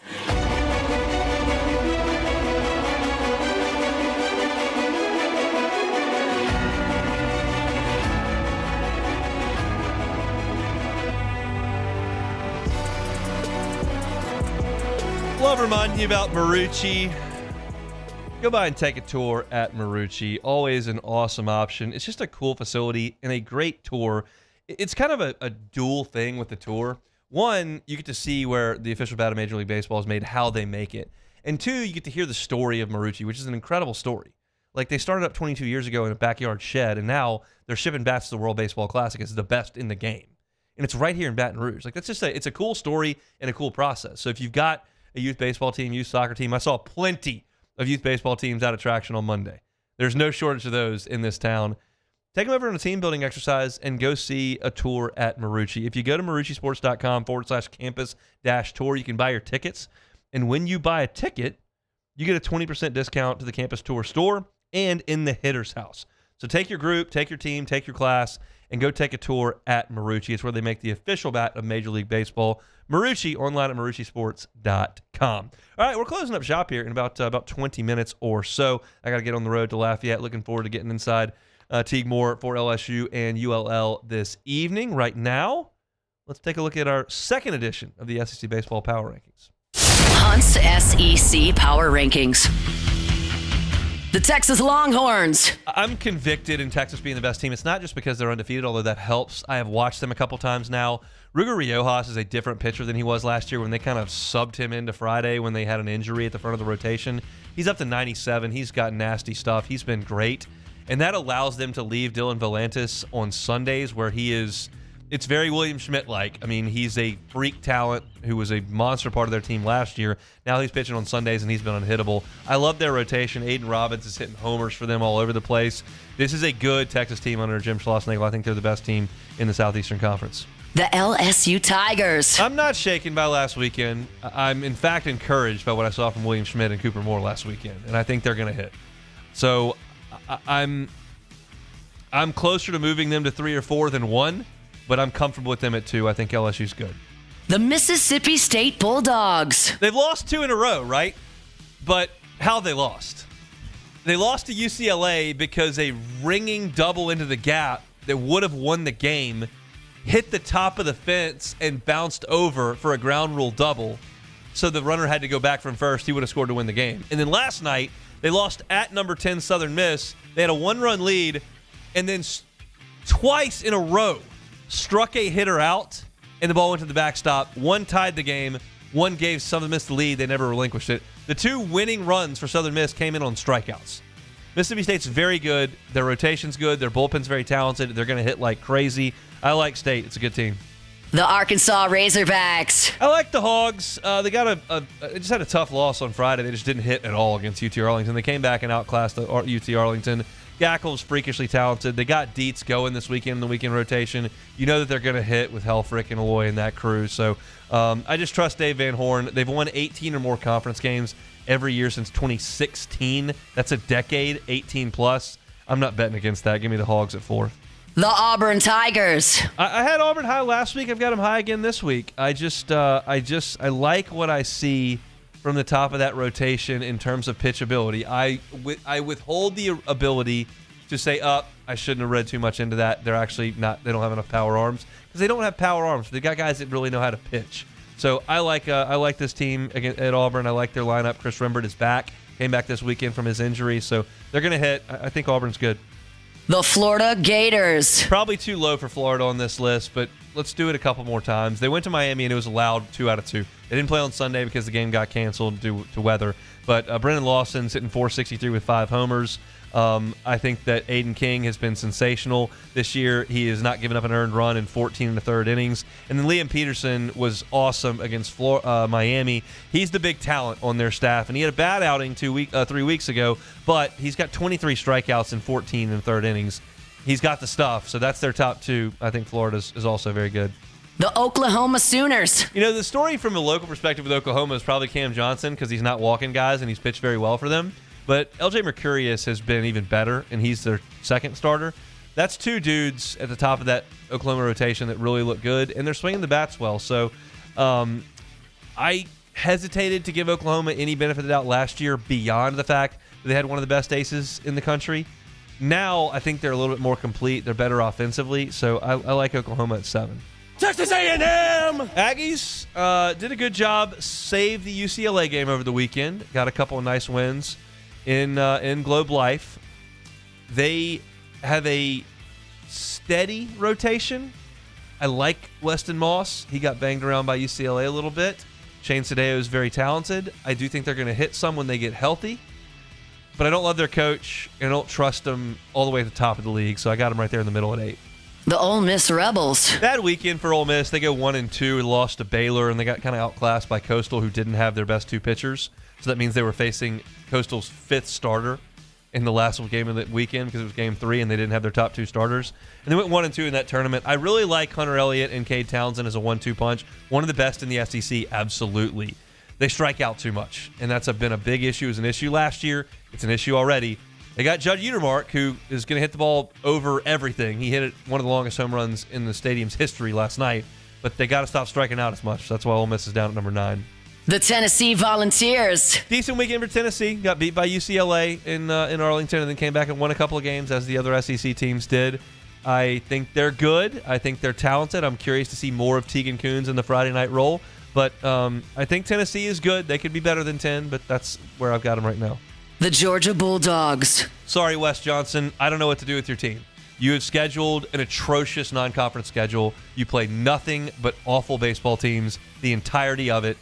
Love reminding you about Marucci. Go by and take a tour at Marucci. Always an awesome option. It's just a cool facility and a great tour. It's kind of a dual thing with the tour. One, you get to see where the official bat of Major League Baseball is made, how they make it. And two, you get to hear the story of Marucci, which is an incredible story. Like, they started up 22 years ago in a backyard shed, and now they're shipping bats to the World Baseball Classic. It's the best in the game. And it's right here in Baton Rouge. Like, that's just it's a cool story and a cool process. So if you've got a youth baseball team, youth soccer team, I saw plenty of youth baseball teams out of traction on Monday. There's no shortage of those in this town. Take them over on a team building exercise and go see a tour at Marucci. If you go to maruccisports.com/campus-tour, you can buy your tickets. And when you buy a ticket, you get a 20% discount to the campus tour store and in the hitter's house. So take your group, take your team, take your class, and go take a tour at Marucci. It's where they make the official bat of Major League Baseball. Marucci, online at maruccisports.com. All right, we're closing up shop here in about 20 minutes or so. I got to get on the road to Lafayette. Looking forward to getting inside Teague Moore for LSU and ULL this evening. Right now, let's take a look at our second edition of the SEC Baseball Power Rankings. Hunt's SEC Power Rankings. The Texas Longhorns. I'm convicted in Texas being the best team. It's not just because they're undefeated, although that helps. I have watched them a couple times now. Ruger Riojas is a different pitcher than he was last year when they kind of subbed him into Friday when they had an injury at the front of the rotation. He's up to 97. He's got nasty stuff. He's been great. And that allows them to leave Dylan Volantis on Sundays where he is, it's very William Schmidt-like. I mean, he's a freak talent who was a monster part of their team last year. Now he's pitching on Sundays, and he's been unhittable. I love their rotation. Aiden Robbins is hitting homers for them all over the place. This is a good Texas team under Jim Schlossnagle. I think they're the best team in the Southeastern Conference. The LSU Tigers. I'm not shaken by last weekend. I'm, in fact, encouraged by what I saw from William Schmidt and Cooper Moore last weekend, and I think they're going to hit. So I'm closer to moving them to 3 or 4 than 1. But I'm comfortable with them at 2. I think LSU's good. The Mississippi State Bulldogs. They've lost 2 in a row, right? But how they lost? They lost to UCLA because a ringing double into the gap that would have won the game hit the top of the fence and bounced over for a ground rule double. So the runner had to go back from first. He would have scored to win the game. And then last night, they lost at number 10 Southern Miss. They had a 1-run lead and then twice in a row struck a hitter out, and the ball went to the backstop. One tied the game. One gave Southern Miss the lead. They never relinquished it. The 2 winning runs for Southern Miss came in on strikeouts. Mississippi State's very good. Their rotation's good. Their bullpen's very talented. They're going to hit like crazy. I like State. It's a good team. The Arkansas Razorbacks. I like the Hogs. They got they just had a tough loss on Friday. They just didn't hit at all against UT Arlington. They came back and outclassed UT Arlington. Gackle's freakishly talented. They got Dietz going this weekend in the weekend rotation. You know that they're going to hit with Helfrich and Aloy and that crew. So I just trust Dave Van Horn. They've won 18 or more conference games every year since 2016. That's a decade, 18 plus. I'm not betting against that. Give me the Hogs at 4. The Auburn Tigers. I had Auburn high last week. I've got them high again this week. I like what I see from the top of that rotation in terms of pitchability. I withhold the ability to say, I shouldn't have read too much into that. They're actually not, they don't have enough power arms because they don't have power arms. They got guys that really know how to pitch. So I like this team at Auburn. I like their lineup. Chris Rembert is back. Came back this weekend from his injury. So they're going to hit. I think Auburn's good. The Florida Gators. Probably too low for Florida on this list, but let's do it a couple more times. They went to Miami and it was allowed 2 out of 2. They didn't play on Sunday because the game got canceled due to weather. But Brennan Lawson's hitting .463 with 5 homers. I think that Aiden King has been sensational this year. He has not given up an earned run in 14 1/3 innings. And then Liam Peterson was awesome against Miami. He's the big talent on their staff, and he had a bad outing 3 weeks ago, but he's got 23 strikeouts in 14 1/3 innings. He's got the stuff, so that's their top 2. I think Florida is also very good. The Oklahoma Sooners. You know, the story from a local perspective with Oklahoma is probably Cam Johnson because he's not walking guys and he's pitched very well for them. But LJ Mercurius has been even better, and he's their second starter. That's 2 dudes at the top of that Oklahoma rotation that really look good, and they're swinging the bats well. So I hesitated to give Oklahoma any benefit of the doubt last year beyond the fact that they had one of the best aces in the country. Now I think they're a little bit more complete. They're better offensively, so I like Oklahoma at 7. Texas A&M! Aggies did a good job. Saved the UCLA game over the weekend. Got a couple of nice wins in Globe Life. They have a steady rotation. I like Weston Moss. He got banged around by UCLA a little bit. Shane Sadeo is very talented. I do think they're going to hit some when they get healthy. But I don't love their coach, and I don't trust them all the way at the top of the league, so I got them right there in the middle at 8. The Ole Miss Rebels. Bad weekend for Ole Miss. They go 1-2 and lost to Baylor, and they got kind of outclassed by Coastal, who didn't have their best 2 pitchers. So that means they were facing Coastal's 5th starter in the last game of the weekend because it was game 3, and they didn't have their top 2 starters. And they went 1-2 in that tournament. I really like Hunter Elliott and Cade Townsend as a 1-2 punch. One of the best in the SEC, absolutely. They strike out too much, and that's been a big issue. It was an issue last year. It's an issue already. They got Judd Utermark, who is going to hit the ball over everything. He hit it one of the longest home runs in the stadium's history last night, but they got to stop striking out as much. That's why Ole Miss is down at number 9. The Tennessee Volunteers. Decent weekend for Tennessee. Got beat by UCLA in Arlington and then came back and won a couple of games as the other SEC teams did. I think they're good. I think they're talented. I'm curious to see more of Tegan Kuhn's in the Friday night role. But I think Tennessee is good. They could be better than 10, but that's where I've got them right now. The Georgia Bulldogs. Sorry, Wes Johnson. I don't know what to do with your team. You have scheduled an atrocious non-conference schedule. You play nothing but awful baseball teams the entirety of it.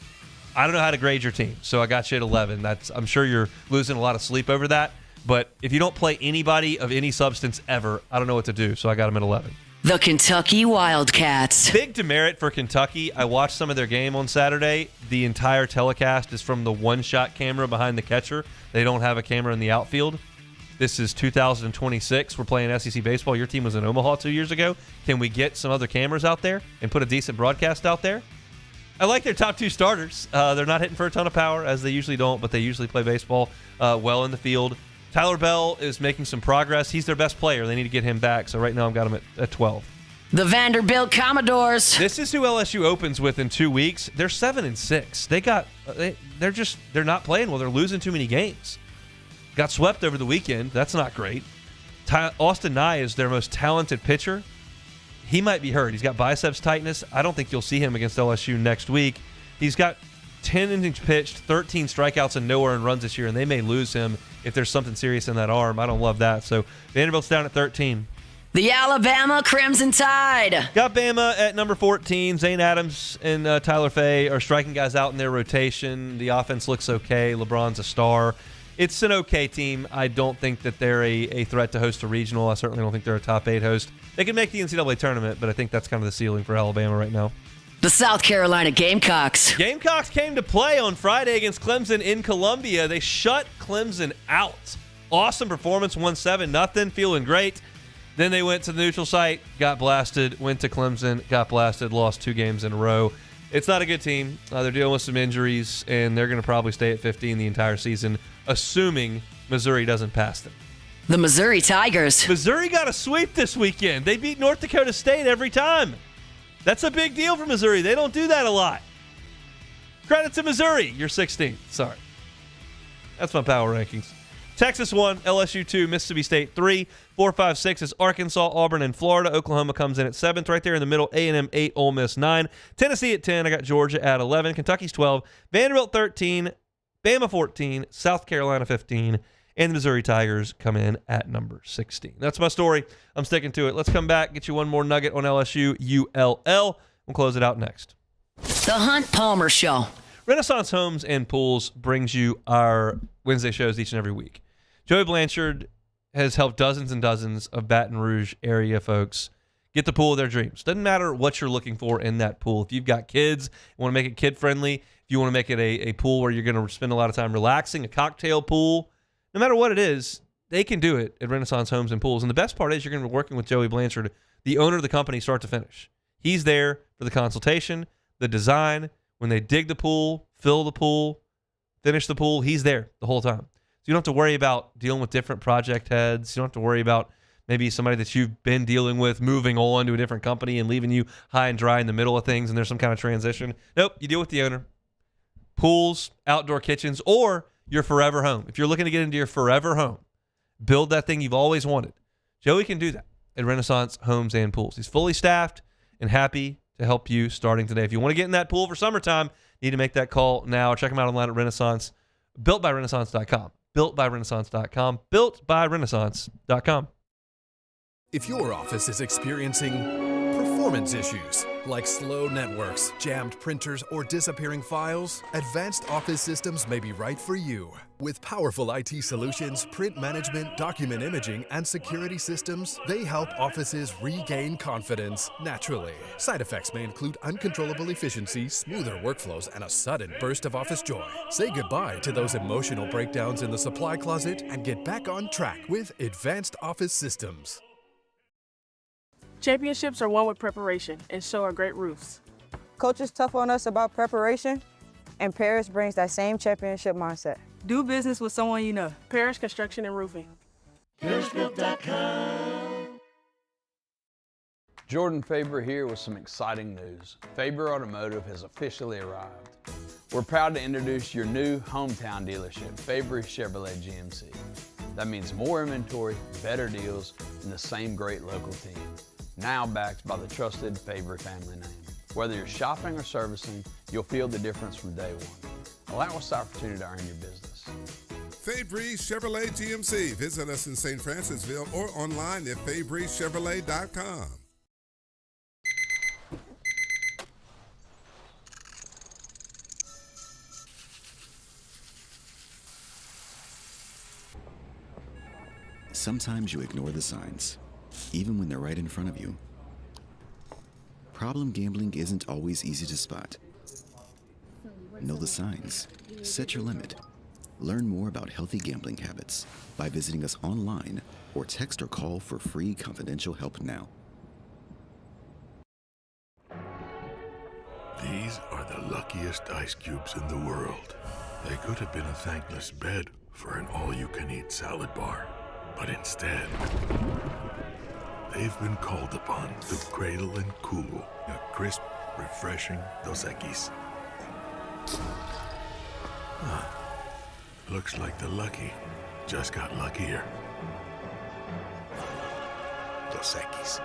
I don't know how to grade your team, so I got you at 11. I'm sure you're losing a lot of sleep over that. But if you don't play anybody of any substance ever, I don't know what to do, so I got them at 11. The Kentucky Wildcats. Big demerit for Kentucky. I watched some of their game on Saturday. The entire telecast is from the one-shot camera behind the catcher. They don't have a camera in the outfield. This is 2026. We're playing SEC baseball. Your team was in Omaha 2 years ago. Can we get some other cameras out there and put a decent broadcast out there? I like their top 2 starters. They're not hitting for a ton of power, as they usually don't, but they usually play baseball well in the field. Tyler Bell is making some progress. He's their best player. They need to get him back. So right now I've got him at 12. The Vanderbilt Commodores. This is who LSU opens with in 2 weeks. They're 7-6. They're not playing well. They're losing too many games. Got swept over the weekend. That's not great. Austin Nye is their most talented pitcher. He might be hurt. He's got biceps tightness. I don't think you'll see him against LSU next week. He's got 10 innings pitched, 13 strikeouts, and no earned runs this year, and they may lose him if there's something serious in that arm. I don't love that. So Vanderbilt's down at 13. The Alabama Crimson Tide. Got Bama at number 14. Zane Adams and Tyler Fay are striking guys out in their rotation. The offense looks okay. LeBron's a star. It's an okay team. I don't think that they're a threat to host a regional. I certainly don't think they're a top 8 host. They can make the NCAA tournament, but I think that's kind of the ceiling for Alabama right now. The South Carolina Gamecocks. Gamecocks came to play on Friday against Clemson in Columbia. They shut Clemson out. Awesome performance, 1-7-0, feeling great. Then they went to the neutral site, got blasted, went to Clemson, got blasted, lost 2 games in a row. It's not a good team. They're dealing with some injuries, and they're going to probably stay at 15 the entire season, assuming Missouri doesn't pass them. The Missouri Tigers. Missouri got a sweep this weekend. They beat North Dakota State every time. That's a big deal for Missouri. They don't do that a lot. Credit to Missouri. You're 16th. Sorry. That's my power rankings. Texas 1, LSU 2, Mississippi State 3, 4, 5, 6 is Arkansas, Auburn, and Florida. Oklahoma comes in at 7th. Right there in the middle, A&M 8, Ole Miss 9. Tennessee at 10. I got Georgia at 11. Kentucky's 12. Vanderbilt 13. Bama 14. South Carolina 15. And the Missouri Tigers come in at number 16. That's my story. I'm sticking to it. Let's come back, get you one more nugget on LSU, ULL. We'll close it out next. The Hunt Palmer Show. Renaissance Homes and Pools brings you our Wednesday shows each and every week. Joey Blanchard has helped dozens and dozens of Baton Rouge area folks get the pool of their dreams. Doesn't matter what you're looking for in that pool. If you've got kids, you want to make it kid-friendly, if you want to make it a pool where you're going to spend a lot of time relaxing, a cocktail pool, no matter what it is, they can do it at Renaissance Homes and Pools. And the best part is you're going to be working with Joey Blanchard, the owner of the company, start to finish. He's there for the consultation, the design, when they dig the pool, fill the pool, finish the pool, he's there the whole time. So you don't have to worry about dealing with different project heads. You don't have to worry about maybe somebody that you've been dealing with moving on to a different company and leaving you high and dry in the middle of things and there's some kind of transition. Nope, you deal with the owner. Pools, outdoor kitchens, or your forever home. If you're looking to get into your forever home, build that thing you've always wanted, Joey can do that at Renaissance Homes and Pools. He's fully staffed and happy to help you starting today. If you want to get in that pool for summertime, you need to make that call now. Check him out online at Renaissance, builtbyrenaissance.com. builtbyrenaissance.com. builtbyrenaissance.com. If your office is experiencing performance issues like slow networks, jammed printers, or disappearing files, Advanced Office Systems may be right for you. With powerful IT solutions, print management, document imaging, and security systems, they help offices regain confidence naturally. Side effects may include uncontrollable efficiency, smoother workflows, and a sudden burst of office joy. Say goodbye to those emotional breakdowns in the supply closet and get back on track with Advanced Office Systems. Championships are won with preparation, and so are great roofs. Coach is tough on us about preparation, and Paris brings that same championship mindset. Do business with someone you know. Paris Construction and Roofing. ParisBuilt.com. Jordan Faber here with some exciting news. Faber Automotive has officially arrived. We're proud to introduce your new hometown dealership, Faber Chevrolet GMC. That means more inventory, better deals, and the same great local team. Now backed by the trusted Fabry family name. Whether you're shopping or servicing, you'll feel the difference from day one. Allow us the opportunity to earn your business. Fabry Chevrolet GMC. Visit us in St. Francisville or online at FabryChevrolet.com. Sometimes you ignore the signs, even when they're right in front of you. Problem gambling isn't always easy to spot. Know the signs. Set your limit. Learn more about healthy gambling habits by visiting us online or text or call for free confidential help now. These are the luckiest ice cubes in the world. They could have been a thankless bed for an all-you-can-eat salad bar. But instead, they've been called upon to cradle and cool a crisp, refreshing Dos Equis. Looks like the lucky just got luckier. Dos Equis.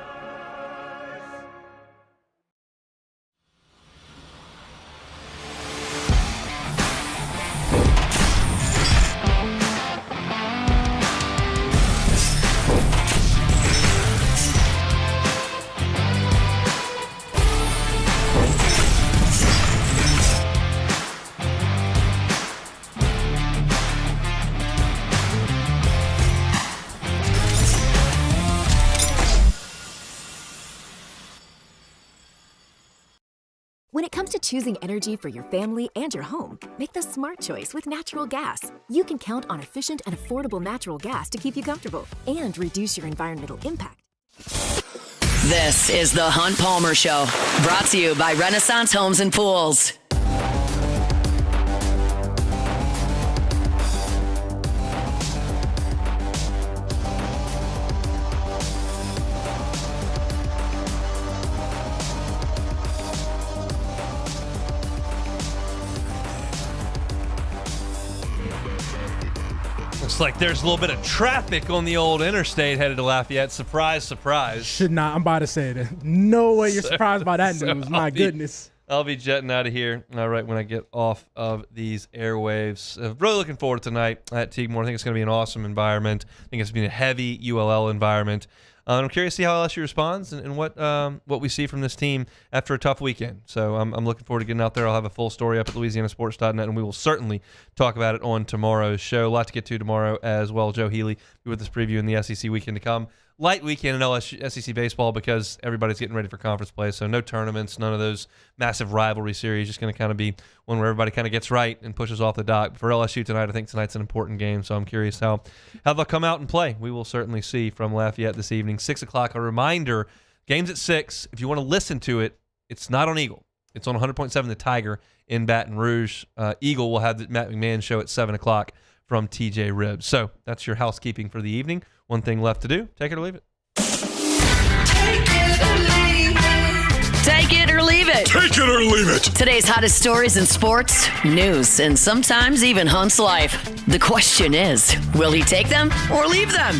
When it comes to choosing energy for your family and your home, make the smart choice with natural gas. You can count on efficient and affordable natural gas to keep you comfortable and reduce your environmental impact. This is the Hunt Palmer Show, brought to you by Renaissance Homes and Pools. Like there's a little bit of traffic on the old interstate headed to Lafayette. Surprise, surprise. Should not. I'm about to say that. No way you're surprised by that news. My goodness. I'll be jetting out of here right when I get off of these airwaves. Really looking forward to tonight at Teague-Moore. I think it's going to be an awesome environment. I think it's going to be a heavy ULL environment. I'm curious to see how LSU responds and what we see from this team after a tough weekend. So I'm looking forward to getting out there. I'll have a full story up at LouisianaSports.net, and we will certainly talk about it on tomorrow's show. A lot to get to tomorrow as well. Joe Healy be with us previewing the SEC weekend to come. Light weekend in LSU, SEC baseball because everybody's getting ready for conference play. So no tournaments, none of those massive rivalry series. Just going to kind of be one where everybody kind of gets right and pushes off the dock. But for LSU tonight, I think tonight's an important game. So I'm curious how they'll come out and play. We will certainly see from Lafayette this evening. 6 o'clock, a reminder, game's at 6. If you want to listen to it, it's not on Eagle. It's on 100.7 The Tiger in Baton Rouge. Eagle will have the Matt McMahon show at 7 o'clock from TJ Ribbs. So that's your housekeeping for the evening. One thing left to do. Take it or leave it. Take it or leave it. Take it or leave it. Today's hottest stories in sports, news, and sometimes even Hunt's life. The question is, will he take them or leave them?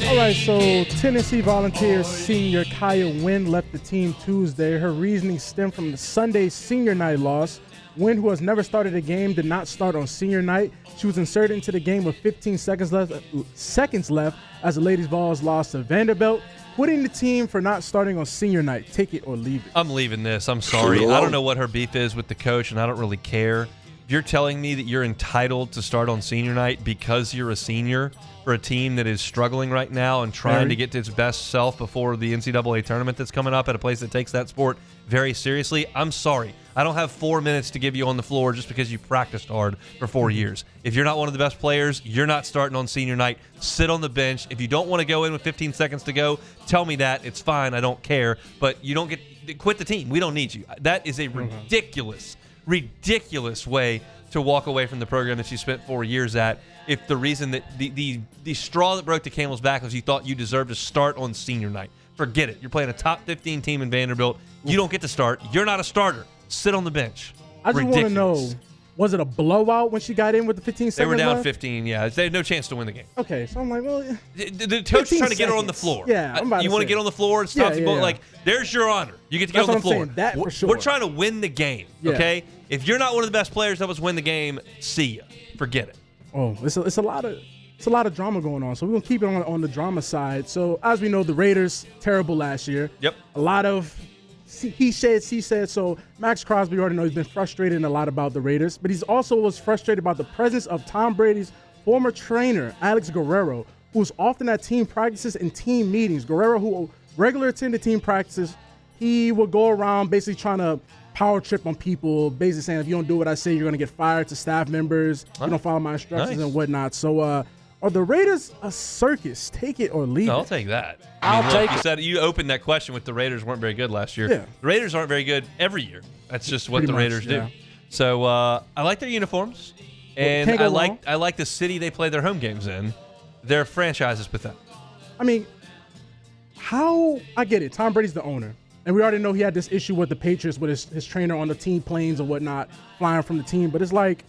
All right, so Tennessee Volunteers senior Kaya Wynn left the team Tuesday. Her reasoning stemmed from the Sunday senior night loss. Wynn, who has never started a game, did not start on senior night. She was inserted into the game with 15 seconds left as the Ladies Vols lost to Vanderbilt, quitting the team for not starting on senior night. Take it or leave it. I'm leaving this. I'm sorry. I don't know what her beef is with the coach, and I don't really care. If you're telling me that you're entitled to start on senior night because you're a senior for a team that is struggling right now and trying to get to its best self before the NCAA tournament that's coming up at a place that takes that sport very seriously, I'm sorry. I don't have 4 minutes to give you on the floor just because you practiced hard for 4 years. If you're not one of the best players, you're not starting on senior night. Sit on the bench. If you don't want to go in with 15 seconds to go, tell me that. It's fine. I don't care. But you don't quit the team. We don't need you. That is a ridiculous way to walk away from the program that you spent 4 years at. If the reason that the straw that broke the camel's back was you thought you deserved to start on senior night. Forget it. You're playing a top 15 team in Vanderbilt. You don't get to start. You're not a starter. Sit on the bench. I just want to know, was it a blowout when she got in with the 15 seconds They were down left? 15, yeah. They had no chance to win the game. Okay, so I'm like, well, the coach is trying to get her on the floor. Yeah, I'm about you to want to say. get on the floor? It's not like, there's your honor. You get to get That's on the what I'm floor. saying, that for sure. We're trying to win the game, Yeah. okay? If you're not one of the best players that was win the game, see ya. Forget it. Oh, it's a lot of drama going on. So we're gonna keep it on the drama side. So as we know, the Raiders terrible last year. Yep. A lot of he said, she said. So Max Crosby already know he's been frustrated a lot about the Raiders, but he's also was frustrated about the presence of Tom Brady's former trainer, Alex Guerrero, who's often at team practices and team meetings. Guerrero, who regularly attended team practices, he would go around basically trying to power trip on people, basically saying, if you don't do what I say, you're going to get fired to staff members. You don't follow my instructions and whatnot. So are the Raiders a circus? Take it or leave it. I'll take that. I'll take you it. said you opened that question with the Raiders weren't very good last year. Yeah. The Raiders aren't very good every year. That's just what Pretty the much, Raiders yeah. do. So I like their uniforms, and can't go wrong. I like the city they play their home games in. Their franchise is pathetic. I mean, I get it. Tom Brady's the owner. And we already know he had this issue with the Patriots with his trainer on the team planes and whatnot, flying from the team. But it's like,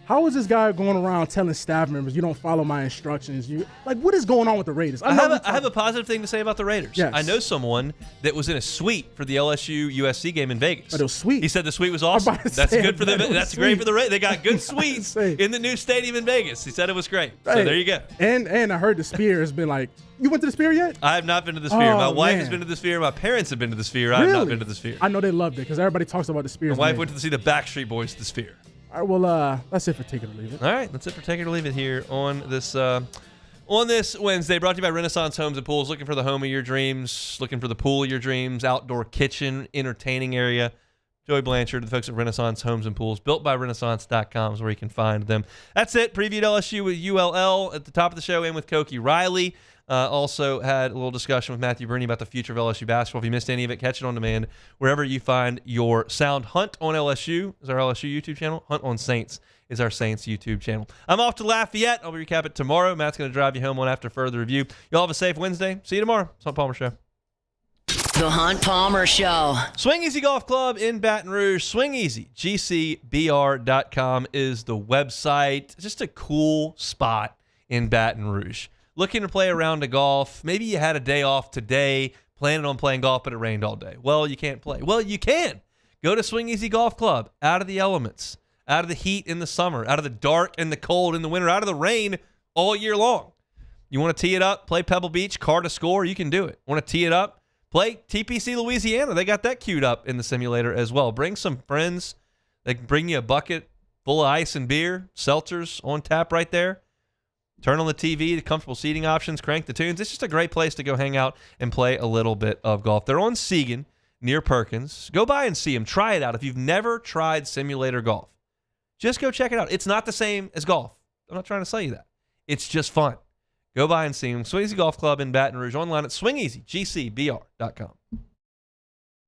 how is this guy going around telling staff members, you don't follow my instructions? What is going on with the Raiders? I have a positive thing to say about the Raiders. Yes. I know someone that was in a suite for the LSU USC game in Vegas. But it was sweet. He said the suite was awesome. That's good for them. That's great for the Raiders. They got good suites in the new stadium in Vegas. He said it was great. So there you go. And I heard the Sphere has been like, you went to the Sphere yet? I have not been to the Sphere. Oh, My wife man. has been to the Sphere. My parents have been to the Sphere. I have not been to the Sphere. I know they loved it because everybody talks about the Sphere. My wife went to see the Backstreet Boys to the Sphere. All right, well, that's it for Take It or Leave It. All right, that's it for Take It or Leave It here on this Wednesday. Brought to you by Renaissance Homes and Pools. Looking for the home of your dreams, looking for the pool of your dreams, outdoor kitchen, entertaining area. Joey Blanchard, the folks at Renaissance Homes and Pools, built by Renaissance.com is where you can find them. That's it. Previewed LSU with ULL at the top of the show and with Koki Riley. Also had a little discussion with Matthew Bruni about the future of LSU basketball. If you missed any of it, catch it on demand wherever you find your sound. Hunt on LSU is our LSU YouTube channel. Hunt on Saints is our Saints YouTube channel. I'm off to Lafayette. I'll recap it tomorrow. Matt's going to drive you home on after further review. Y'all have a safe Wednesday. See you tomorrow. It's Hunt Palmer Show. The Hunt Palmer Show. Swing Easy Golf Club in Baton Rouge. Swing Easy, GCBR.com is the website. Just a cool spot in Baton Rouge. Looking to play a round of golf. Maybe you had a day off today, planning on playing golf, but it rained all day. Well, you can't play. Well, you can. Go to Swing Easy Golf Club. Out of the elements, out of the heat in the summer, out of the dark and the cold in the winter, out of the rain all year long. You want to tee it up, play Pebble Beach, card a score, you can do it. Want to tee it up, play TPC Louisiana. They got that queued up in the simulator as well. Bring some friends. They can bring you a bucket full of ice and beer, seltzers on tap right there. Turn on the TV, the comfortable seating options, crank the tunes. It's just a great place to go hang out and play a little bit of golf. They're on Segan near Perkins. Go by and see them. Try it out. If you've never tried simulator golf, just go check it out. It's not the same as golf. I'm not trying to sell you that. It's just fun. Go by and see them. Swing Easy Golf Club in Baton Rouge. Online at swingeasygcbr.com.